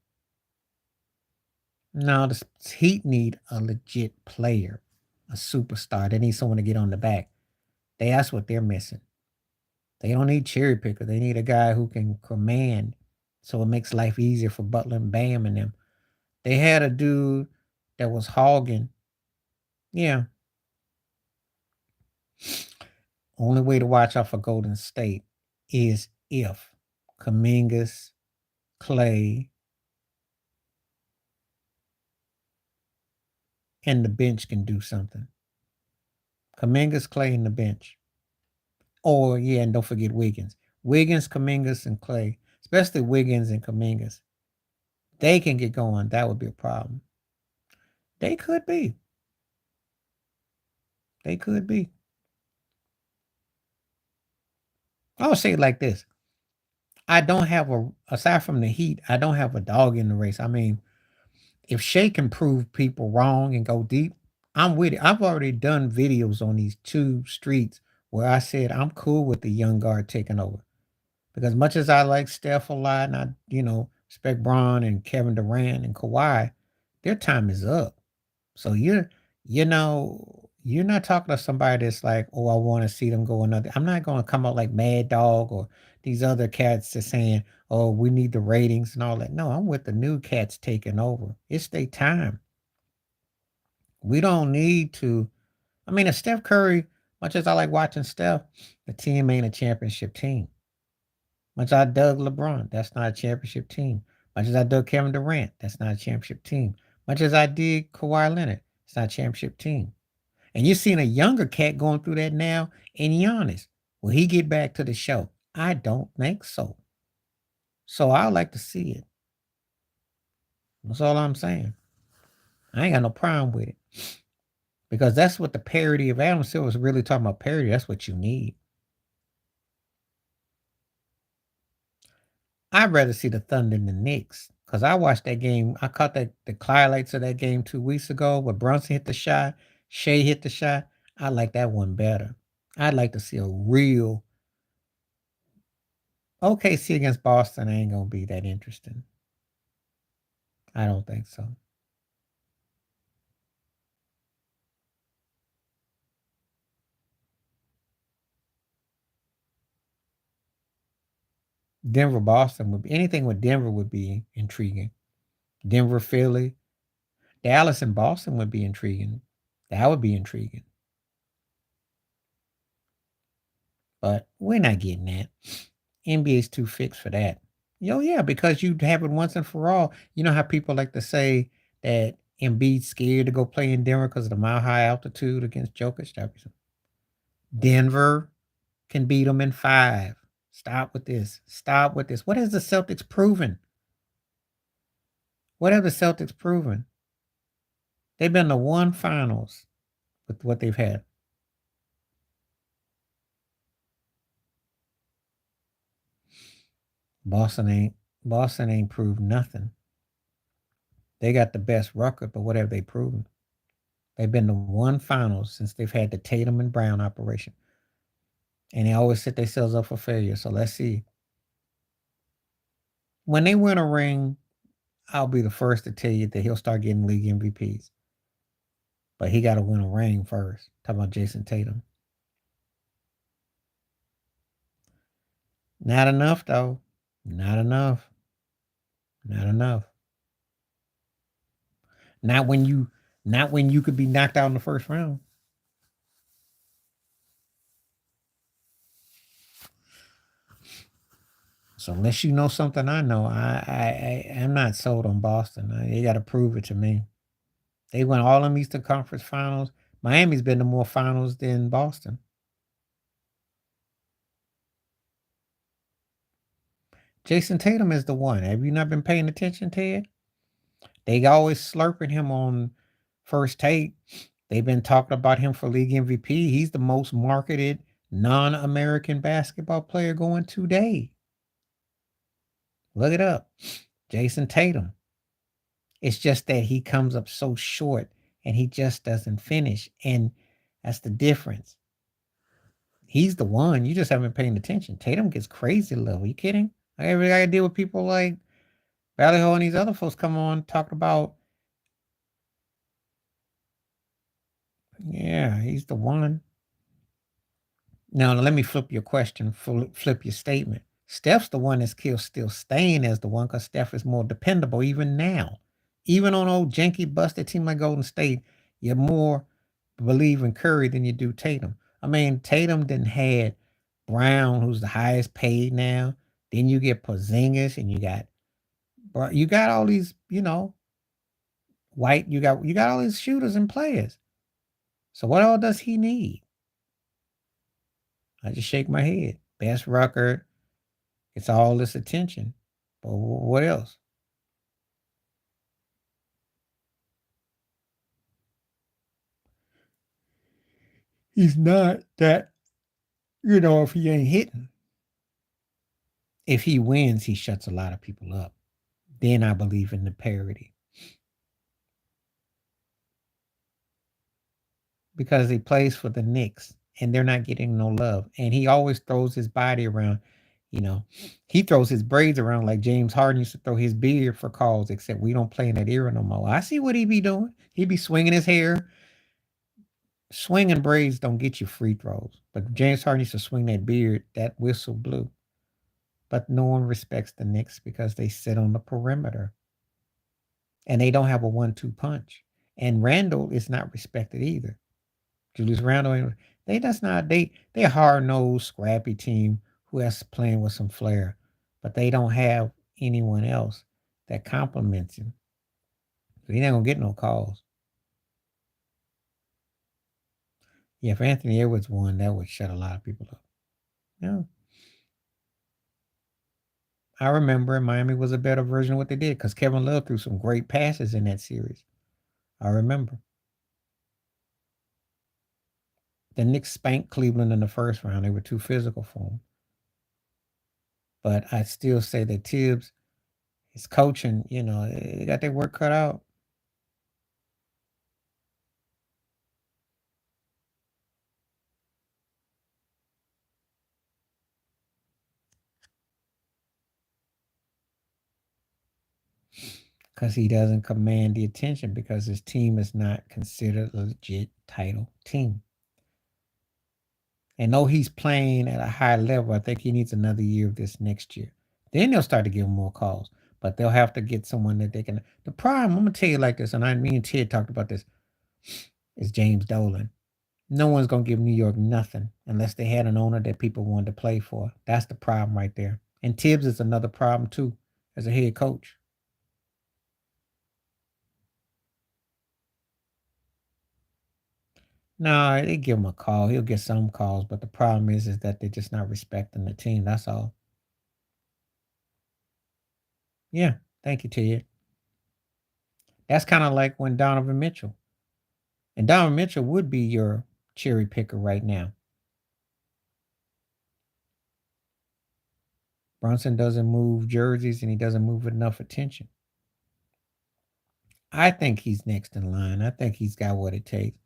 No, the Heat need a legit player, a superstar. They need someone to get on the back. That's what they're missing. They don't need cherry picker. They need a guy who can command, so it makes life easier for Butler and Bam and them. They had a dude that was hogging. Yeah. Only way to watch out for Golden State is if Kumingas, Clay, and the bench can do something. Kumingas, Clay, and the bench. Or, yeah, and don't forget Wiggins. Wiggins, Kumingas, and Clay, especially Wiggins and Kumingas. They can get going. That would be a problem. They could be. They could be. I'll say it like this. I don't have aside from the Heat, I don't have a dog in the race. I mean, if Shea can prove people wrong and go deep, I'm with it. I've already done videos on these two streets where I said I'm cool with the young guard taking over. Because much as I like Steph a lot and respect Bron and Kevin Durant and Kawhi, their time is up. So you're not talking to somebody that's like, oh, I want to see them go another. I'm not going to come out like Mad Dog or these other cats that's saying, oh, we need the ratings and all that. No, I'm with the new cats taking over. It's their time. We don't need to. I mean, if Steph Curry, much as I like watching Steph, the team ain't a championship team. Much as I dug LeBron, that's not a championship team. Much as I dug Kevin Durant, that's not a championship team. Much as I did Kawhi Leonard, it's not a championship team. And you're seeing a younger cat going through that now in Giannis. Will he get back to the show? I don't think so. So I like to see it. That's all I'm saying. I ain't got no problem with it. Because that's what the parody of Adam Silver is really talking about parody. That's what you need. I'd rather see the Thunder than the Knicks. Because I watched that game. I caught the highlights of that game 2 weeks ago where Brunson hit the shot, Shea hit the shot. I like that one better. I'd like to see a real OKC against Boston ain't gonna be that interesting. I don't think so. Denver, Boston would be anything with Denver would be intriguing. Denver, Philly, Dallas, and Boston would be intriguing. That would be intriguing. But we're not getting that. NBA's too fixed for that. Yeah, because you have it once and for all. You know how people like to say that Embiid's scared to go play in Denver because of the mile high altitude against Jokic. Denver can beat them in 5. Stop with this. Stop with this. What has the Celtics proven? What have the Celtics proven? They've been to one finals with what they've had. Boston ain't proved nothing. They got the best record, but what have they proven? They've been to one finals since they've had the Tatum and Brown operation. And they always set themselves up for failure. So let's see. When they win a ring, I'll be the first to tell you that he'll start getting league MVPs. But he got to win a ring first. Talking about Jason Tatum. Not enough, though. Not enough. Not enough. Not when you could be knocked out in the first round. So unless you know something I know, I'm not sold on Boston. You got to prove it to me. They went all them Eastern Conference Finals. Miami's been to more finals than Boston. Jason Tatum is the one. Have you not been paying attention, Ted? They always slurping him on First Take. They've been talking about him for league MVP. He's the most marketed non-American basketball player going today. Look it up. Jason Tatum. It's just that he comes up so short and he just doesn't finish. And that's the difference. He's the one. You just haven't been paying attention. Tatum gets crazy level. You kidding? I gotta deal with people like Valley Ho and these other folks come on talk about. Yeah, he's the one. Now let me flip your question. Flip your statement. Steph's the one that's still staying as the one because Steph is more dependable even now. Even on old janky busted team like Golden State, you're more believe in Curry than you do Tatum. I mean, Tatum didn't had Brown, who's the highest paid now. Then you get Porzingis, and you got all these, White. You got all these shooters and players. So what all does he need? I just shake my head. Best record. It's all this attention. But what else? He's not that, if he ain't hitting. If he wins, he shuts a lot of people up. Then I believe in the parity. Because he plays for the Knicks and they're not getting no love. And he always throws his body around. He throws his braids around like James Harden used to throw his beard for calls, except we don't play in that era no more. I see what he be doing. He be swinging his hair. Swinging braids don't get you free throws. But James Harden used to swing that beard, that whistle blew. But no one respects the Knicks because they sit on the perimeter. And they don't have a 1-2 punch. And Randall is not respected either. Julius Randle, they hard nosed, scrappy team who has playing with some flair, but they don't have anyone else that complements him. So he's not gonna get no calls. Yeah, if Anthony Edwards won, that would shut a lot of people up. Yeah. I remember Miami was a better version of what they did because Kevin Love threw some great passes in that series. I remember. The Knicks spanked Cleveland in the first round. They were too physical for him. But I still say that Tibbs, his coaching, they got their work cut out. Because he doesn't command the attention because his team is not considered a legit title team. And though he's playing at a high level, I think he needs another year of this next year. Then they'll start to give him more calls. But they'll have to get someone that they can. The problem, I'm gonna tell you like this, and me and Ted talked about this, is James Dolan. No one's gonna give New York nothing unless they had an owner that people wanted to play for. That's the problem right there. And Tibbs is another problem too, as a head coach. No, they give him a call. He'll get some calls, but the problem is that they're just not respecting the team. That's all. Yeah, thank you, Ted. That's kind of like when Donovan Mitchell, and Donovan Mitchell would be your cherry picker right now. Brunson doesn't move jerseys and he doesn't move enough attention. I think he's next in line. I think he's got what it takes,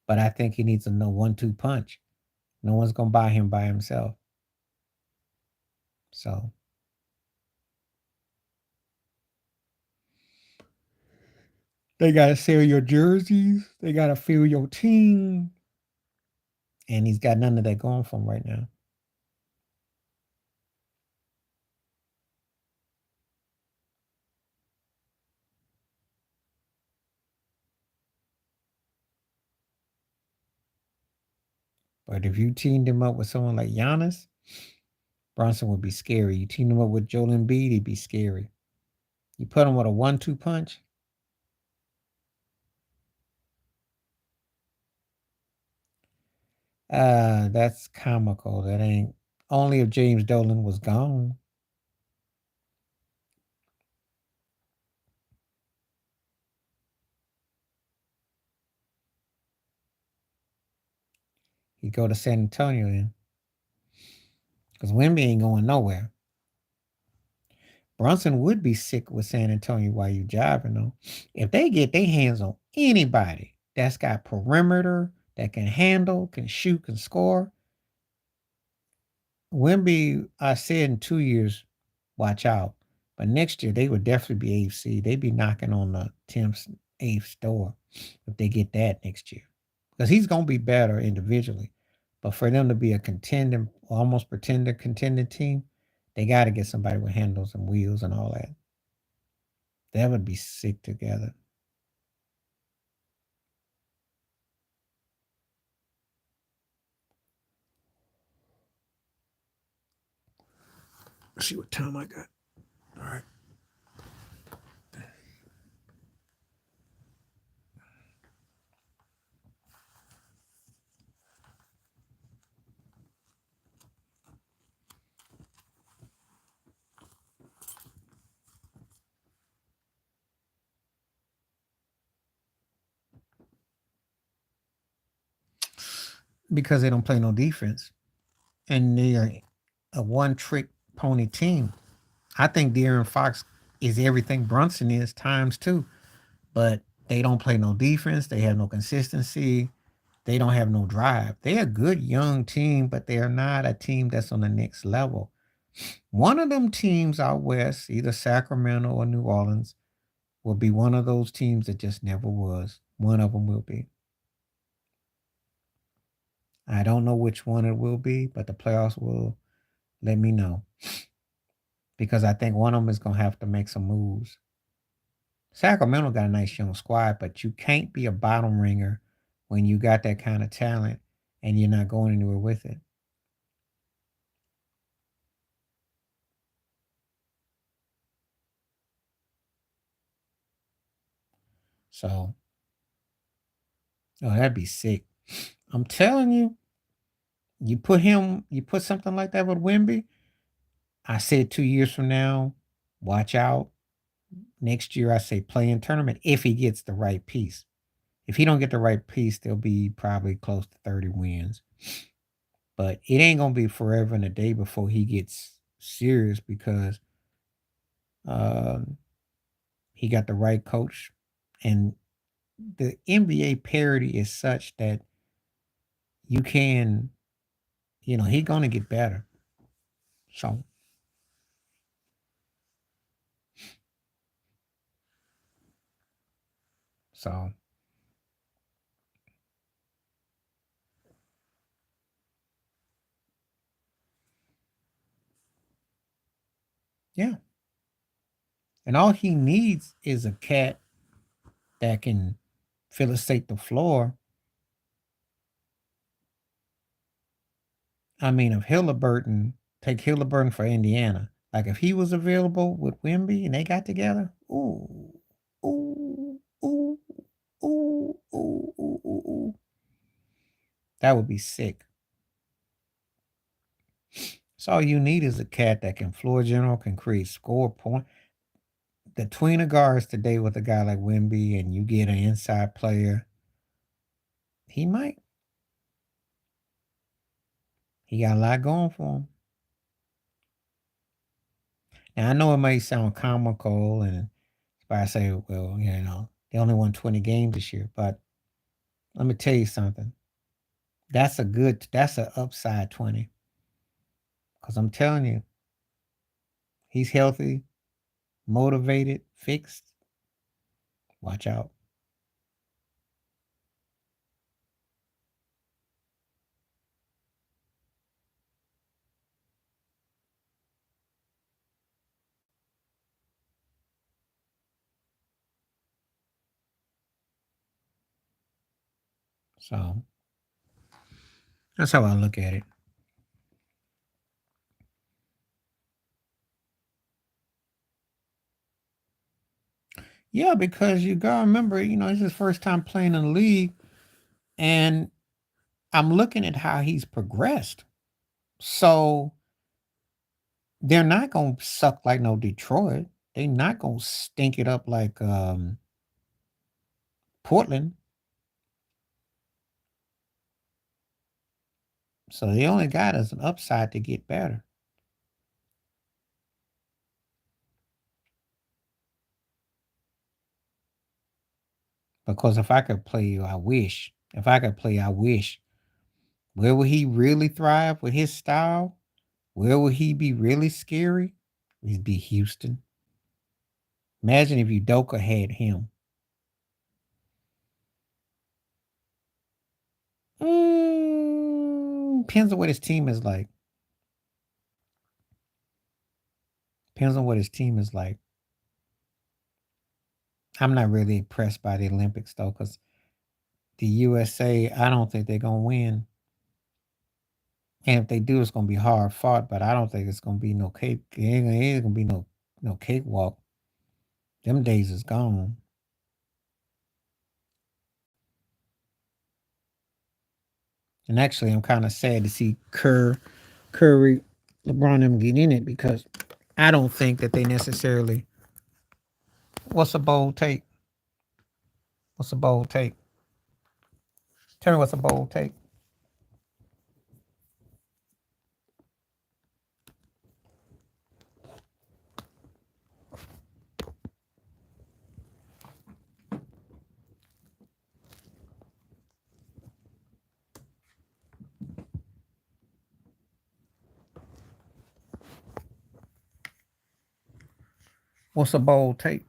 but I think he needs a no 1-2 punch. No one's gonna buy him by himself. So they gotta sell your jerseys. They gotta fill your team. And he's got none of that going for him right now. But if you teamed him up with someone like Giannis, Bronson would be scary. You teamed him up with Joel Embiid, he'd be scary. You put him with a 1-2 punch. That's comical. That ain't only if James Dolan was gone. He'd go to San Antonio then. Because Wemby ain't going nowhere. Brunson would be sick with San Antonio while you jiving though. If they get their hands on anybody that's got perimeter, that can handle, can shoot, can score, Wemby, I said in 2 years, watch out. But next year they would definitely be AFC. They'd be knocking on the 10th, 8th door if they get that next year. Because he's gonna be better individually. But for them to be a contending, almost pretender contending team, they gotta get somebody with handles and wheels and all that. That would be sick together. Let's see what time I got. All right. Because they don't play no defense. And they are a one trick pony team. I think De'Aaron Fox is everything Brunson is times two, but they don't play no defense. They have no consistency. They don't have no drive. They're a good young team, but they are not a team that's on the next level. One of them teams out west, either Sacramento or New Orleans, will be one of those teams that just never was. One of them will be. I don't know which one it will be, but the playoffs will let me know. Because I think one of them is going to have to make some moves. Sacramento got a nice young squad, but you can't be a bottom ringer when you got that kind of talent and you're not going anywhere with it. So, oh, that'd be sick. I'm telling you, you put something like that with Wimby. I said 2 years from now, watch out. Next year, I say play in tournament if he gets the right piece. If he don't get the right piece, they'll be probably close to 30 wins. But it ain't gonna be forever and a day before he gets serious because um, he got the right coach, and the NBA parity is such that you can, he's gonna get better. So, so yeah, and all he needs is a cat that can facilitate the floor. I mean, if Hilliburton, take Hilliburton for Indiana. Like if he was available with Wimby and they got together, ooh, ooh, ooh, ooh, ooh, ooh, ooh, ooh. That would be sick. So all you need is a cat that can floor general, can create score point. The tweener guards today with a guy like Wimby and you get an inside player, he might. He got a lot going for him. Now I know it may sound comical and if I say, well, they only won 20 games this year, but let me tell you something. That's an upside 20. Because I'm telling you, he's healthy, motivated, fixed. Watch out. So that's how I look at it. Yeah, because you gotta remember, it's his first time playing in the league, and I'm looking at how he's progressed. So they're not gonna suck like no Detroit. They're not gonna stink it up like Portland. So the only got is an upside to get better. Because if I could play you, I wish. If I could play, I wish. Where would he really thrive with his style? Where would he be really scary? He'd be Houston. Imagine if Udoka had him. Depends on what his team is like. Depends on what his team is like. I'm not really impressed by the Olympics though, because the USA, I don't think they're gonna win. And if they do, it's gonna be hard fought. But I don't think it's gonna be no cake. It ain't gonna be no cakewalk. Them days is gone. And actually, I'm kind of sad to see Curry, LeBron them get in it because I don't think that they necessarily. What's a bold take? What's a bold take? Tell me what's a bold take. What's a bold take?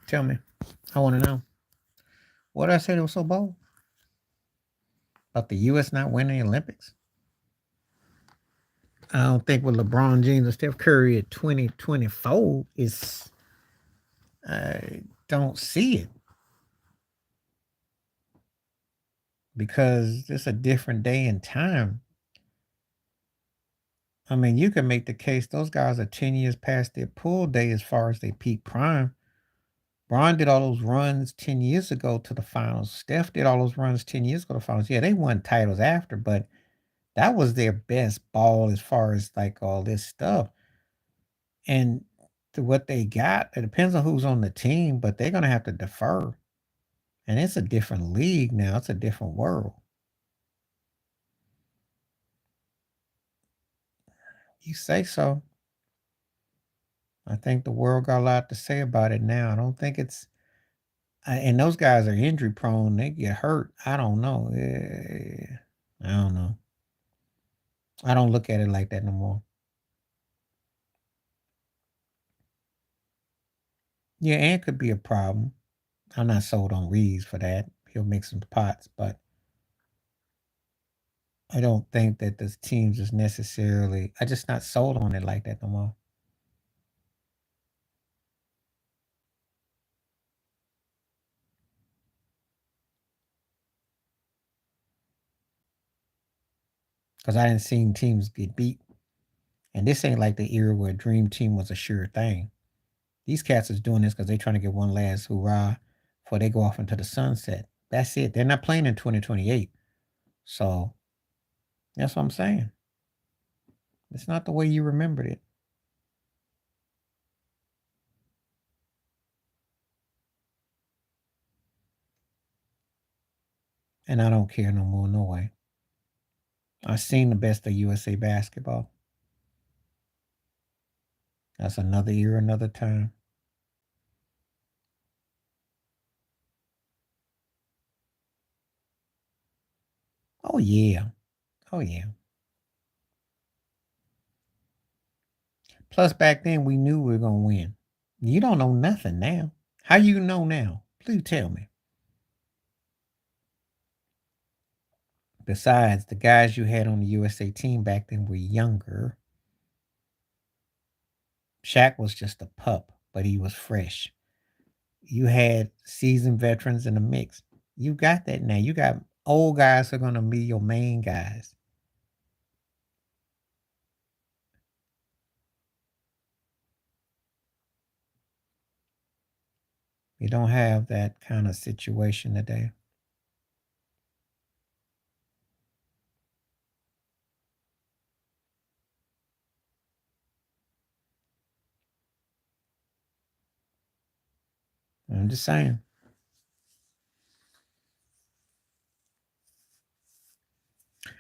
Tell me. I want to know. What did I say that was so bold? About the U.S. not winning the Olympics? I don't think with LeBron James and Steph Curry at 2024 is. I don't see it because it's a different day and time. I mean, you can make the case those guys are 10 years past their pull day as far as their peak prime. Bron did all those runs 10 years ago to the finals. Steph did all those runs 10 years ago to the finals. Yeah, they won titles after, but that was their best ball as far as like all this stuff. And to what they got, it depends on who's on the team, but they're going to have to defer. And it's a different league now, it's a different world. You say so. I think the world got a lot to say about it now. I don't think it's and those guys are injury prone. They get hurt. I don't know. I don't know. I don't look at it like that no more. Yeah, and could be a problem. I'm not sold on Reeves for that. He'll make some pots, but I don't think that this team's just necessarily. I just not sold on it like that no more. Because I didn't see teams get beat, and this ain't like the era where Dream Team was a sure thing. These cats is doing this because they're trying to get one last hurrah before they go off into the sunset. That's it. They're not playing in 2028. So that's what I'm saying. It's not the way you remembered it. And I don't care no more, no way. I've seen the best of USA basketball. That's another era, another time. Oh yeah. Oh yeah. Plus back then we knew we were gonna win. You don't know nothing now. How you know now? Please tell me. Besides, the guys you had on the USA team back then were younger. Shaq was just a pup, but he was fresh. You had seasoned veterans in the mix. You got that now. You got old guys who are going to be your main guys. You don't have that kind of situation today. I'm just saying.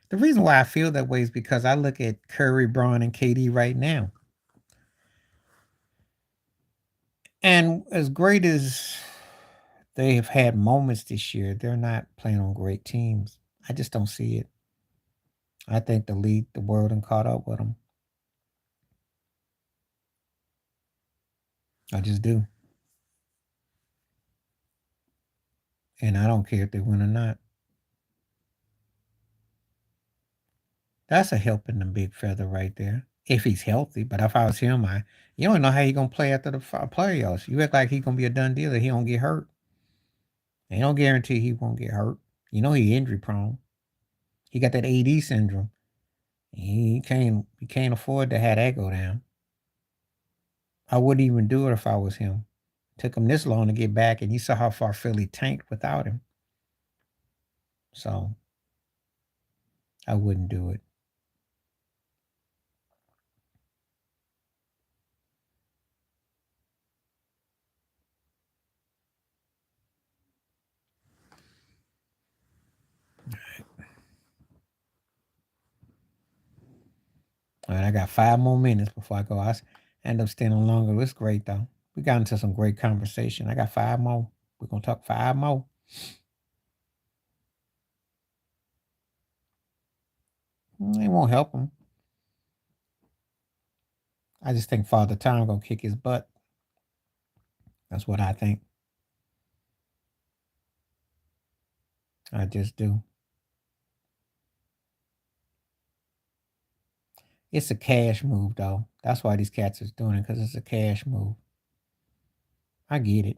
The reason why I feel that way is because I look at Curry, Braun, and KD right now. And as great as they have had moments this year, they're not playing on great teams. I just don't see it. I think the league, the world, and caught up with them. I just do. And I don't care if they win or not. That's a helping the big feather right there. If he's healthy. But if I was him, you don't know how he gonna play after the playoffs. You act like he gonna be a done deal if he don't get hurt. Ain't no guarantee he won't get hurt. You know he injury prone. He got that AD syndrome. He can't afford to have that go down. I wouldn't even do it if I was him. Took him this long to get back, and you saw how far Philly tanked without him. So I wouldn't do it. All right, I got 5 more minutes before I go. End up staying longer. It's great though. We got into some great conversation. I got 5 more. We're gonna talk 5 more. It won't help him. I just think Father Time gonna kick his butt. That's what I think. I just do. It's a cash move though. That's why these cats is doing it because it's a cash move. I get it.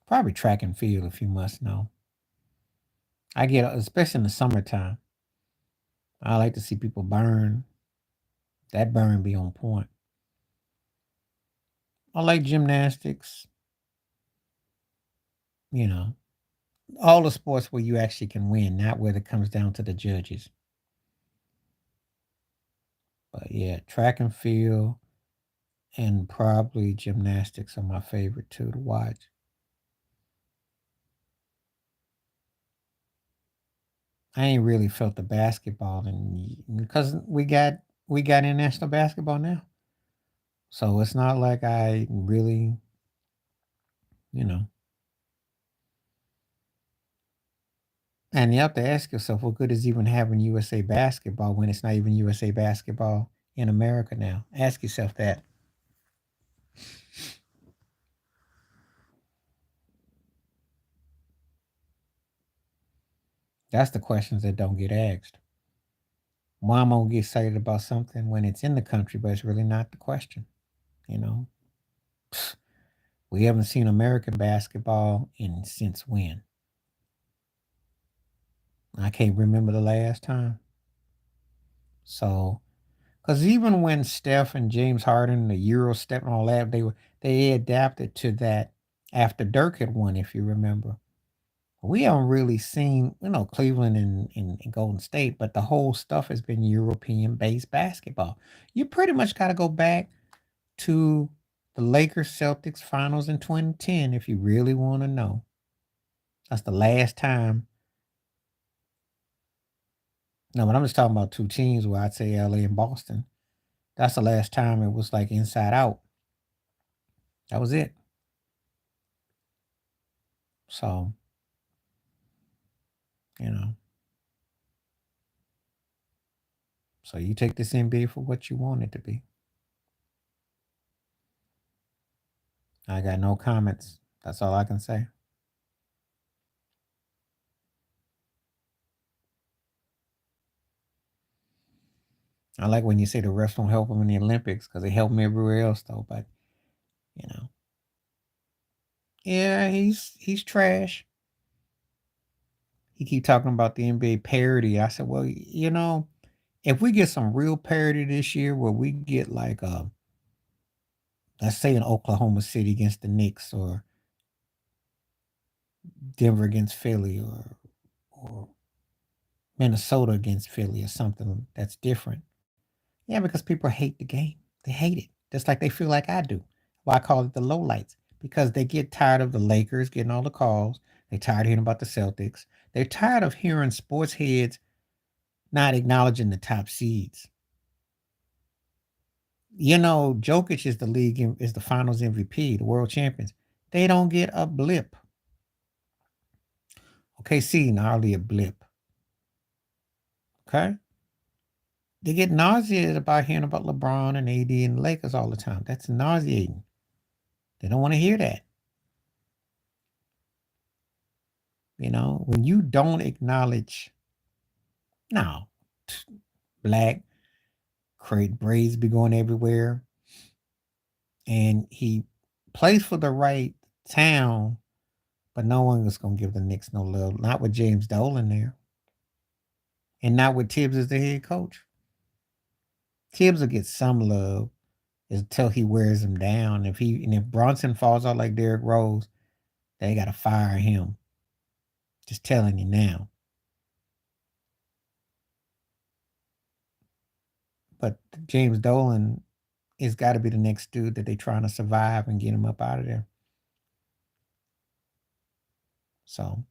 Probably track and field if you must know. I get, especially in the summertime. I like to see people burn. That burn be on point. I like gymnastics. You know, all the sports where you actually can win, not where it comes down to the judges. But yeah, track and field and probably gymnastics are my favorite too to watch. I ain't really felt the basketball and because we got international basketball now. So it's not like I really, you know. And you have to ask yourself, what good is even having USA basketball when it's not even USA basketball in America now? Ask yourself that. That's the questions that don't get asked. Why am I gonna get excited about something when it's in the country, but it's really not the question? You know, we haven't seen American basketball in since when? I can't remember the last time. So, because even when Steph and James Harden, the Euro step and all that, they adapted to that after Dirk had won, if you remember. We haven't really seen, Cleveland and Golden State, but the whole stuff has been European based basketball. You pretty much got to go back to the Lakers Celtics finals in 2010 if you really want to know. That's the last time No, but I'm just talking about two teams where I'd say LA and Boston. That's the last time it was like inside out. That was it. So, you know, so you take this NBA for what you want it to be. I got no comments. That's all I can say. I like when you say the refs don't help them in the Olympics because they help them everywhere else, though. But you know, yeah, he's trash. He keep talking about the NBA parity. I said, well, if we get some real parity this year, where we get like let's say in Oklahoma City against the Knicks or Denver against Philly or Minnesota against Philly or something that's different. Yeah, because people hate the game. They hate it. Just like they feel like I do. Why I call it the lowlights. Because they get tired of the Lakers getting all the calls. They're tired of hearing about the Celtics. They're tired of hearing sports heads not acknowledging the top seeds. Jokic is is the finals MVP, the world champions. They don't get a blip. Okay, see, hardly a blip. Okay? They get nauseated about hearing about LeBron and AD and the Lakers all the time. That's nauseating. They don't want to hear that. When you don't acknowledge, no, black, create braids be going everywhere, and he plays for the right town, but no one is going to give the Knicks no love. Not with James Dolan there, and not with Tibbs as the head coach. Tibbs will get some love until he wears him down. If Bronson falls out like Derrick Rose, they got to fire him. Just telling you now. But James Dolan has got to be the next dude that they're trying to survive and get him up out of there. So,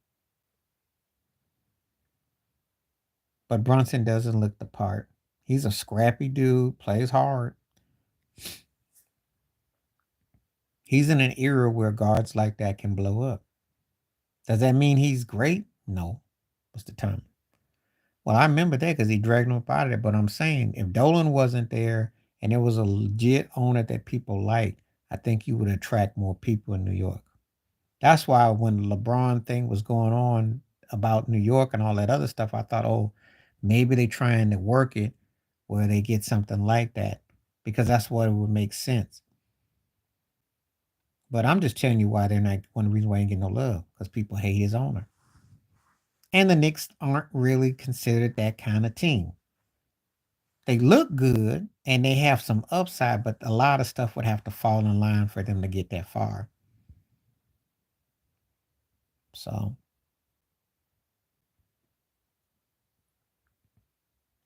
but Brunson doesn't look the part. He's a scrappy dude, plays hard. He's in an era where guards like that can blow up. Does that mean he's great? No. What's the time? Well, I remember that because he dragged him up out of there. But I'm saying if Dolan wasn't there and it was a legit owner that people liked, I think you would attract more people in New York. That's why when the LeBron thing was going on about New York and all that other stuff, I thought, oh, maybe they're trying to work it where they get something like that because that's what it would make sense. But I'm just telling you why they're not one of the reasons why he ain't getting no love because people hate his owner. And the Knicks aren't really considered that kind of team. They look good and they have some upside, but a lot of stuff would have to fall in line for them to get that far. So,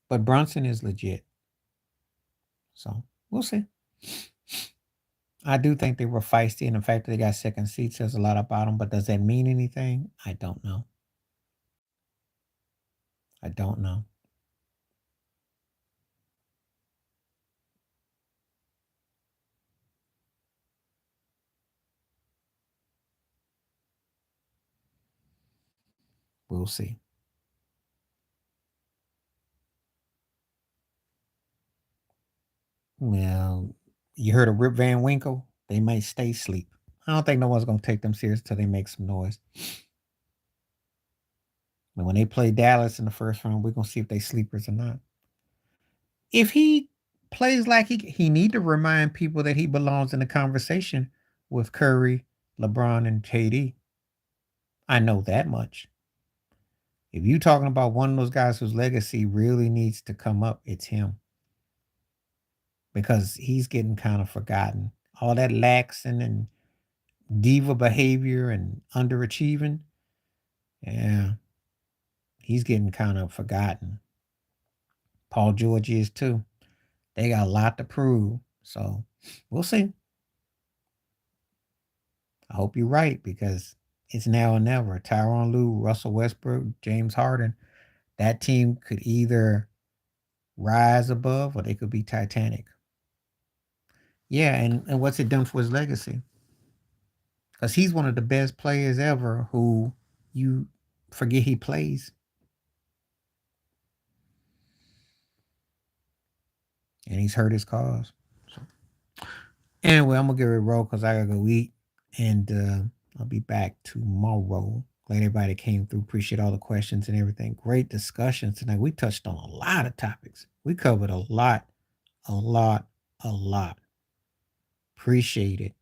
but Brunson is legit. So we'll see. I do think they were feisty, and the fact that they got second seat says a lot about them. But does that mean anything? I don't know. I don't know. We'll see. Well, you heard of Rip Van Winkle? They might stay asleep. I don't think no one's gonna take them serious until they make some noise. But when they play Dallas in the first round, we're gonna see if they sleepers or not. If he plays like he need to remind people that he belongs in the conversation with Curry, LeBron, and KD. I know that much. If you talking about one of those guys whose legacy really needs to come up, it's him. Because he's getting kind of forgotten. All that laxing and diva behavior and underachieving, yeah, he's getting kind of forgotten. Paul George is too. They got a lot to prove. So we'll see. I hope you're right because it's now or never. Tyronn Lue, Russell Westbrook, James Harden, That team could either rise above or they could be Titanic. Yeah, and what's it done for his legacy? Because he's one of the best players ever who you forget he plays. And he's hurt his cause. So anyway, I'm gonna get ready to roll because I gotta go eat. And I'll be back tomorrow. Glad everybody came through. Appreciate all the questions and everything. Great discussions tonight. We touched on a lot of topics. We covered a lot, a lot, a lot. Appreciate it.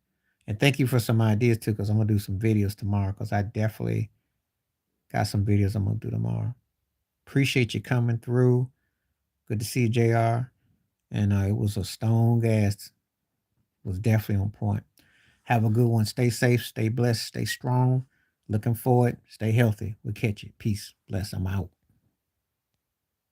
And thank you for some ideas too, because I'm gonna do some videos tomorrow because I definitely got some videos I'm gonna do tomorrow. Appreciate you coming through. Good to see you, JR. And it was a stone gas. It was definitely on point. Have a good one. Stay safe, stay blessed, stay strong. Looking forward. Stay healthy. We'll catch you. Peace. Bless. I'm out.